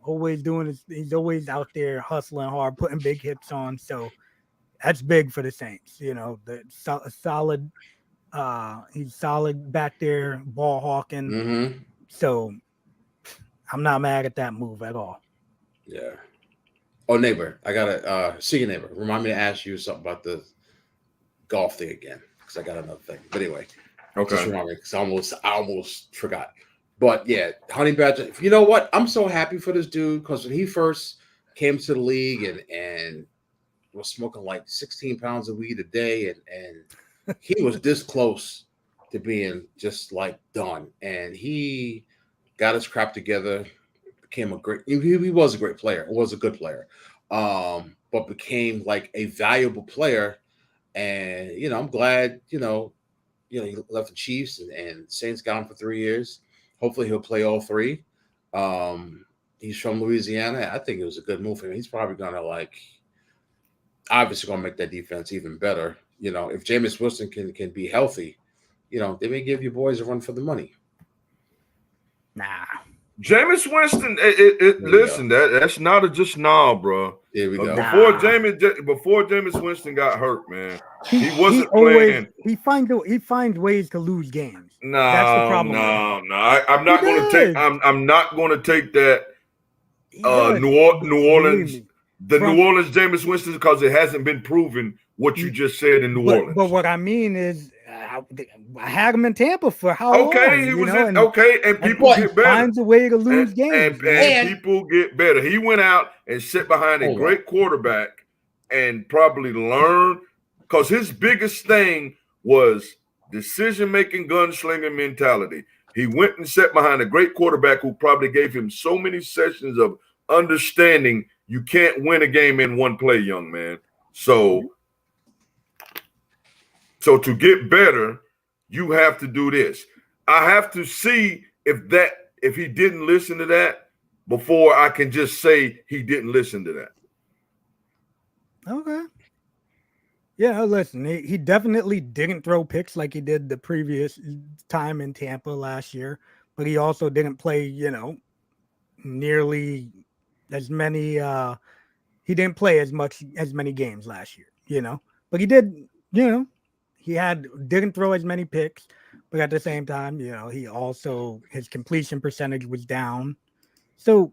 always doing his. He's always out there hustling hard, putting big hits on. So that's big for the Saints. You know, solid. He's solid back there, ball hawking. Mm-hmm. So I'm not mad at that move at all. Yeah. Oh, neighbor, I gotta see you, neighbor. Remind me to ask you something about the golf thing again, because I got another thing. But anyway, just remind me, because I almost forgot. But yeah, Honey Badger. You know what? I'm so happy for this dude, because when he first came to the league and was smoking like 16 pounds of weed a day, and he was this close to being just like done, and he got his crap together. Became a great. He was a great player. Was a good player, but became like a valuable player. And I'm glad. He left the Chiefs and Saints got him for 3 years. Hopefully, he'll play all three. He's from Louisiana. I think it was a good move for him. He's probably gonna obviously gonna make that defense even better. If Jameis Winston can be healthy, they may give you boys a run for the money. Nah. Jameis Winston, listen, that's not a just now, bro. Here we go. Before Jameis Winston got hurt, man, he wasn't playing. He finds ways to lose games. No, that's the problem. No. I'm not going to take. I'm not going to take that. New Orleans, New Orleans Jameis Winston, because it hasn't been proven what you just said in New Orleans. But what I mean is, I had him in Tampa for how long? Okay, he was and people get better. Finds a way to lose games, and people get better. He went out and sat behind a great quarterback and probably learned, because his biggest thing was decision-making, gunslinging mentality. He went and sat behind a great quarterback who probably gave him so many sessions of understanding you can't win a game in one play, young man. So to get better, you have to do this. I have to see if he didn't listen to that before I can just say he didn't listen to that. Okay. Yeah, listen, he definitely didn't throw picks like he did the previous time in Tampa last year, but he also didn't play, nearly as many. He didn't play as many games last year, but he did, he didn't throw as many picks, but at the same time, he also, his completion percentage was down. So,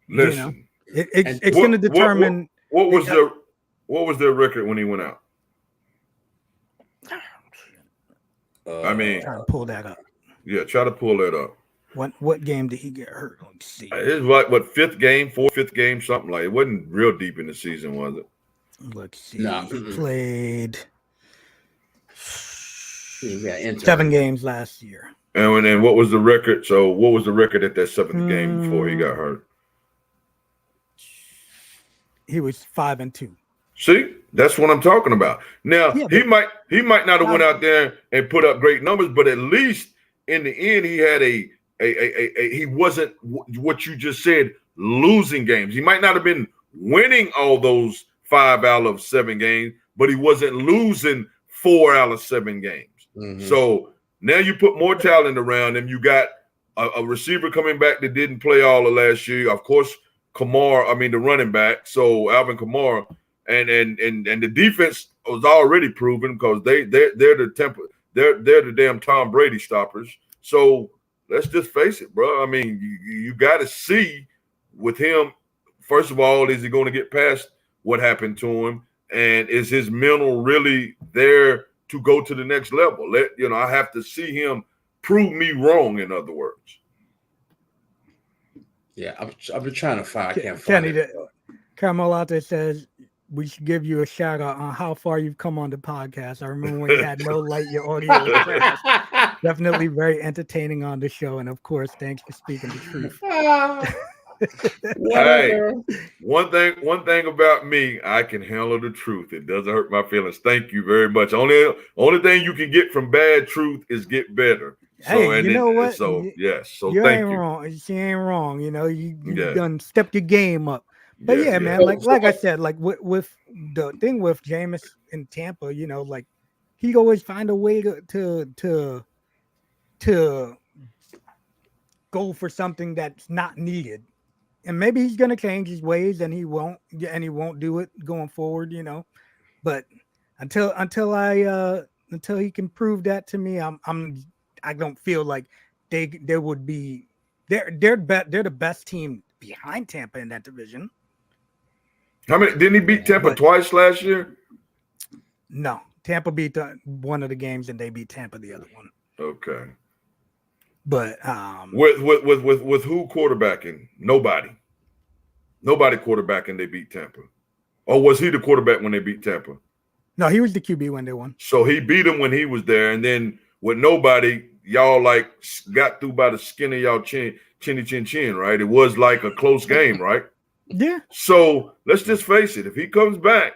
listen, it's going to determine. What was their record when he went out? Trying to pull that up. Yeah, try to pull that up. What game did he get hurt? Let's see. It's like fifth game, something like it. Wasn't real deep in the season, was it? Let's see. No. He played 7 games last year. And what was the record? So what was the record at that 7th game before he got hurt? He was 5-2. See, that's what I'm talking about. Now he might not have went out there and put up great numbers, but at least in the end he had he wasn't what you just said, losing games. He might not have been winning all those 5 out of 7 games, but he wasn't losing 4 out of 7 games. Mm-hmm. So now you put more talent around him. You got a receiver coming back that didn't play all of last year. Of course, the running back. So Alvin Kamara and the defense was already proven because they're the damn Tom Brady stoppers. So let's just face it, bro. I mean, you got to see with him. First of all, is he going to get past what happened to him, and is his mental really there to go to the next level? I have to see him prove me wrong. In other words. Yeah, I've been trying to find. I can't find Kenny, it. Carmel out there says we should give you a shout out on how far you've come on the podcast. I remember when you had no light, your audio was trash. Definitely very entertaining on the show, and of course, thanks for speaking the truth. Hey, one thing about me, I can handle the truth. It doesn't hurt my feelings. Thank you very much. Only thing you can get from bad truth is get better. Hey, you know what? So yes. So you thank ain't you. wrong. She ain't wrong. You Yeah. done stepped your game up. But yeah, man, like I said, like with the thing with Jameis in Tampa, like he always find a way to go for something that's not needed. And maybe he's gonna change his ways and he won't do it going forward, But until he can prove that to me, I don't feel like they would be they're the best team behind Tampa in that division. How many didn't he beat Tampa twice last year? No, Tampa beat one of the games and they beat Tampa the other one. Okay. But with who quarterbacking? Nobody quarterbacking. They beat Tampa. Or was he the quarterback when they beat Tampa? No, he was the QB when they won. So he beat him when he was there, and then with nobody, y'all like got through by the skin of y'all chin, right? It was like a close game, right? Yeah. So let's just face it. If he comes back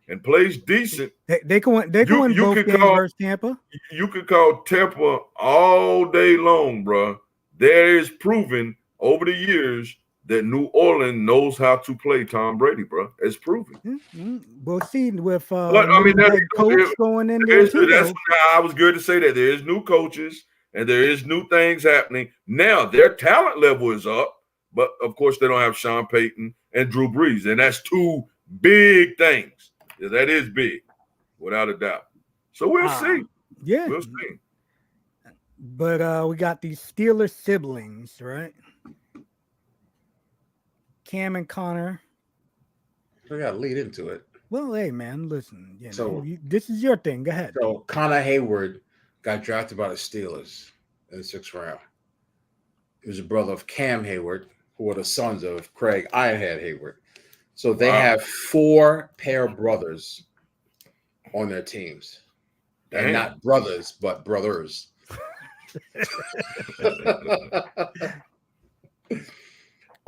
and plays decent, they can win both games versus Tampa. You could call Tampa all day long, bro. There is proven over the years that New Orleans knows how to play Tom Brady, bro. It's proven. Mm-hmm. We'll see with head coach going in there too. I was good to say that there is new coaches and there is new things happening. Now their talent level is up, but of course they don't have Sean Payton and Drew Brees, and that's two big things. Yeah, that is big, without a doubt. So we'll see. Yeah, we'll see. But we got these Steelers siblings, right? Cam and Connor. We got to lead into it. Well, hey, man, listen. This is your thing. Go ahead. So Connor Hayward got drafted by the Steelers in the 6th round. He was a brother of Cam Hayward, who were the sons of Craig Ironhead Hayward. So they have 4 pair of brothers on their teams. Damn. And not brothers, but brothers.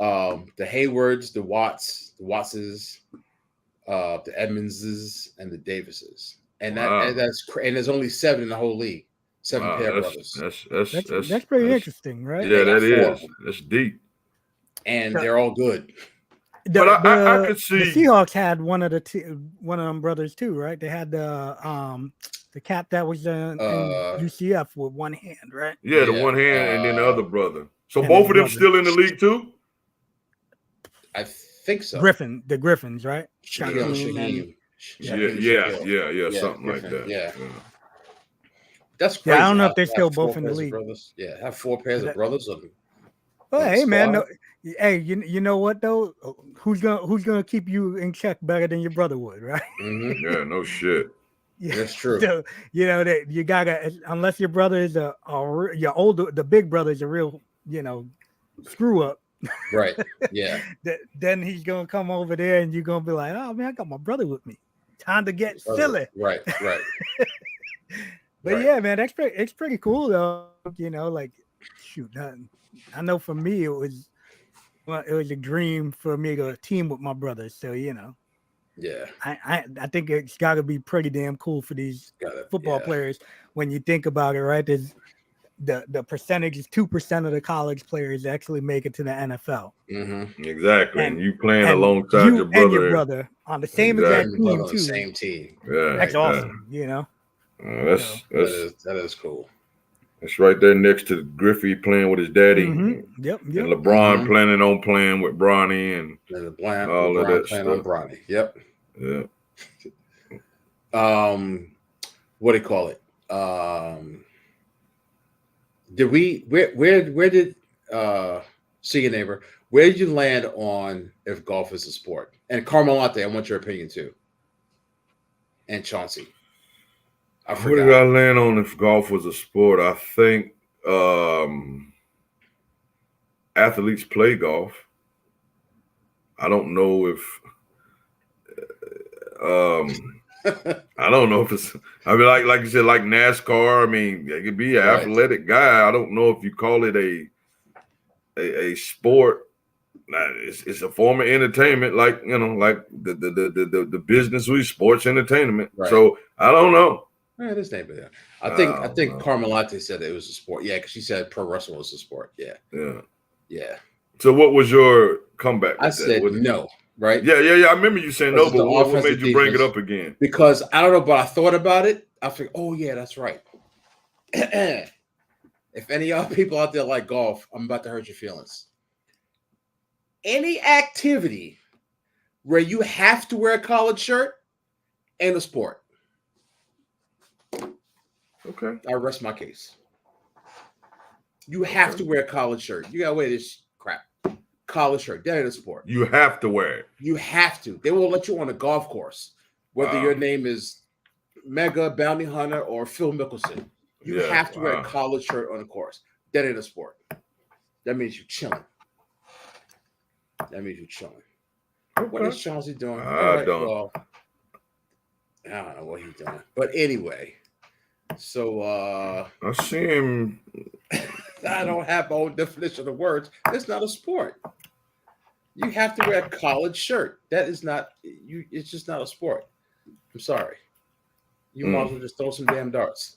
The Haywards, the Wattses, the Edmondses, and the Davises. And that's and there's only 7 in the whole league. 7 pair of brothers. That's pretty interesting, right? Yeah, that is. That's deep. And they're all good. But I could see the Seahawks had one of them brothers too, right? They had the cat that was in UCF with one hand, right? Yeah, the one hand and then the other brother. So both of them still in the league too? I think so. The Griffins, right? Shaheem. Yeah, something like that. Yeah. That's crazy. Yeah, I don't know if they're still both in the league. Yeah, have 4 pairs of brothers. Oh, hey, man. No, hey, you know what though? Who's gonna keep you in check better than your brother would, right? Mm-hmm. Yeah, no shit. Yeah, that's true. So that you gotta, unless your brother is your older, the big brother is a real, screw up. Right. Yeah. Then he's gonna come over there and you're gonna be like, oh man, I got my brother with me. Time to get silly. Right. But yeah, man, it's pretty cool though. Like shoot, I know for me it was a dream for me to team with my brother. So yeah, I think it's got to be pretty damn cool for these football players when you think about it, right? There's the percentage is 2% of the college players actually make it to the NFL. Mm-hmm. Exactly, and you playing alongside your brother and your brother on the same exact team too. Same team. Yeah, that's awesome. That is cool. It's right there next to Griffey playing with his daddy. Yep. And LeBron planning on playing with Bronny and all of that playing stuff. on Bronny. Yep. Yeah. What do you call it? Where did see your neighbor? Where did you land on if golf is a sport? And Carmelate, I want your opinion too. And Chauncey. Where did I land on if golf was a sport? I think athletes play golf. I don't know if I don't know if it's. I mean, like you said, like NASCAR. I mean, it could be an athletic guy. I don't know if you call it a sport. It's a form of entertainment, like like the business we sports entertainment. Right. So I don't know. Yeah, this name, yeah. I think Carmelate said that it was a sport. Yeah, because she said pro wrestling was a sport. Yeah. So what was your comeback? I said no. Right? Yeah. I remember you saying no, but what made you bring it up again? Because I don't know, but I thought about it. I figured, oh yeah, that's right. If any other people out there like golf, I'm about to hurt your feelings. Any activity where you have to wear a collared shirt ain't a sport. Okay. I rest my case. You have to wear a collared shirt. You gotta wear this crap. Collared shirt. That ain't a sport. You have to wear it. You have to. They won't let you on a golf course, whether your name is Mega Bounty Hunter or Phil Mickelson. You have to wear a collared shirt on a course. That ain't a sport. That means you're chilling. Okay. What is Chauncey doing? I don't. Well, I don't know what he's doing. But anyway, so I see him. I don't have my own definition of the words. It's not a sport. You have to wear a collared shirt. That is not you. It's just not a sport. I'm sorry. You might as well just throw some damn darts.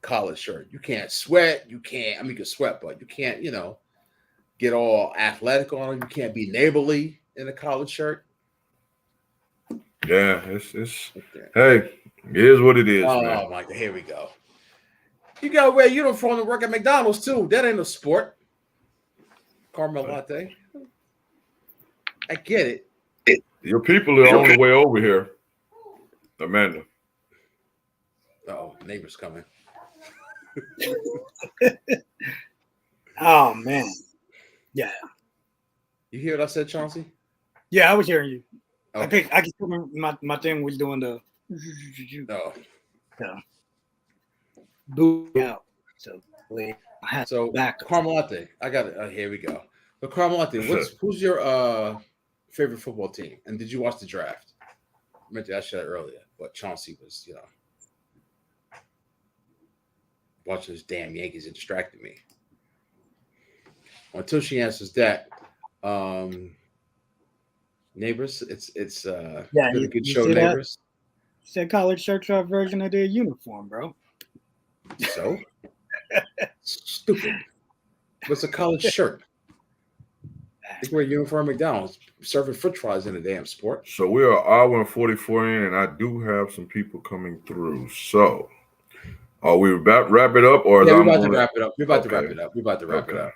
Collared shirt. You can't sweat. You can't. I mean, you can sweat, but you can't. Get all athletic on it. You can't be neighborly in a collared shirt. Yeah, it's hey, it is what it is. Oh man. My God, here we go. You gotta wear a uniform to work at McDonald's too. That ain't a sport. Caramel latte. I get it. Your people are on the way over here, Amanda. Oh, neighbor's coming. Oh man. Yeah. You hear what I said, Chauncey? Yeah, I was hearing you. Okay. I can remember my thing was doing the boo out. So back. Carmelate. I got it. Here we go. So Carmelate, who's your favorite football team? And did you watch the draft? I meant to ask you that earlier, but Chauncey was, watching those damn Yankees. It distracted me. Until she answers that, Neighbors, it's been a good show, Neighbors. Said college shirt version of their uniform, bro. So stupid. What's a college shirt? They wear a uniform at McDonald's, serving French fries in a damn sport. So we are hour and 44 in, and I do have some people coming through. So are we about to wrap it up, or we're about to wrap it up? We're about to wrap it up.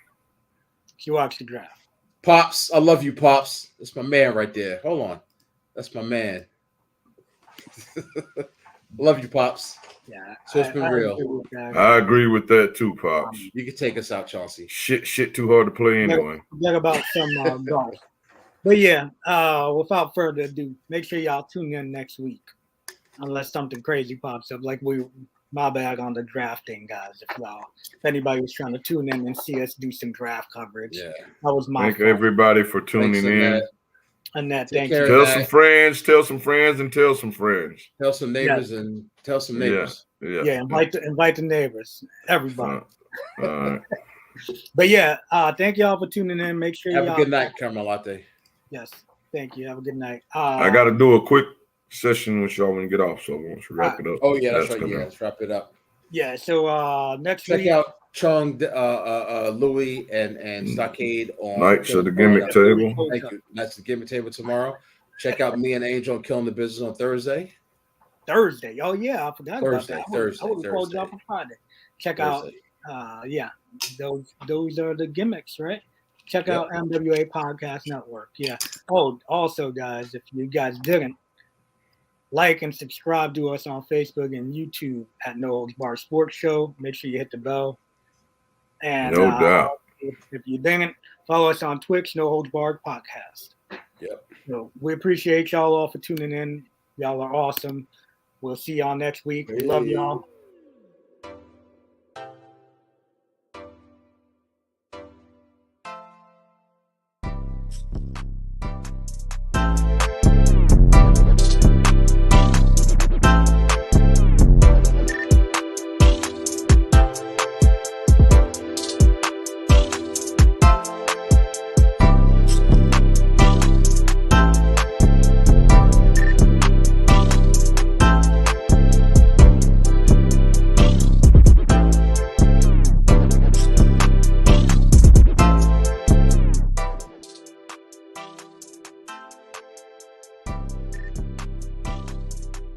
You watch the draft. Pops, I love you, Pops. That's my man right there. Hold on. That's my man. Love you, Pops. Yeah. So it's been real. I agree with that too, Pops. You can take us out, Chauncey. Shit too hard to play anyway. Forget about some golf. But yeah, without further ado, make sure y'all tune in next week. Unless something crazy pops up, like my bag on the drafting, guys. If anybody was trying to tune in and see us do some draft coverage, that was my Thank everybody for tuning in. Annette, thank you. Tell some friends, and tell some friends. Tell some neighbors and tell some neighbors. Yeah, invite the neighbors, everybody. All right. But yeah, thank y'all for tuning in. Make sure have a good night, Caramel Latte. Yes, thank you. Have a good night. I got to do a quick session with y'all when we get off, so once we wrap it up. Oh yeah, that's right. Yeah, let's wrap it up. Yeah, so next week check out Chung, Louis, and Stockade on Nights of the Gimmick Table. Thank you. Nights of the Gimmick Table tomorrow. Check out me and Angel on Killing the Business on Thursday. Oh yeah, I forgot about that. Thursday. I would have called y'all for Friday. check out. Thursday. Those are the gimmicks, right? Check Yep. out MWA Podcast Network. Yeah. Oh, also, guys, if you guys didn't, like and subscribe to us on Facebook and YouTube at No Holds Bar Sports Show. Make sure you hit the bell. And No doubt. if you didn't, follow us on Twitch, No Holds Barred Podcast. Yep. So we appreciate y'all all for tuning in. Y'all are awesome. We'll see y'all next week. We love y'all.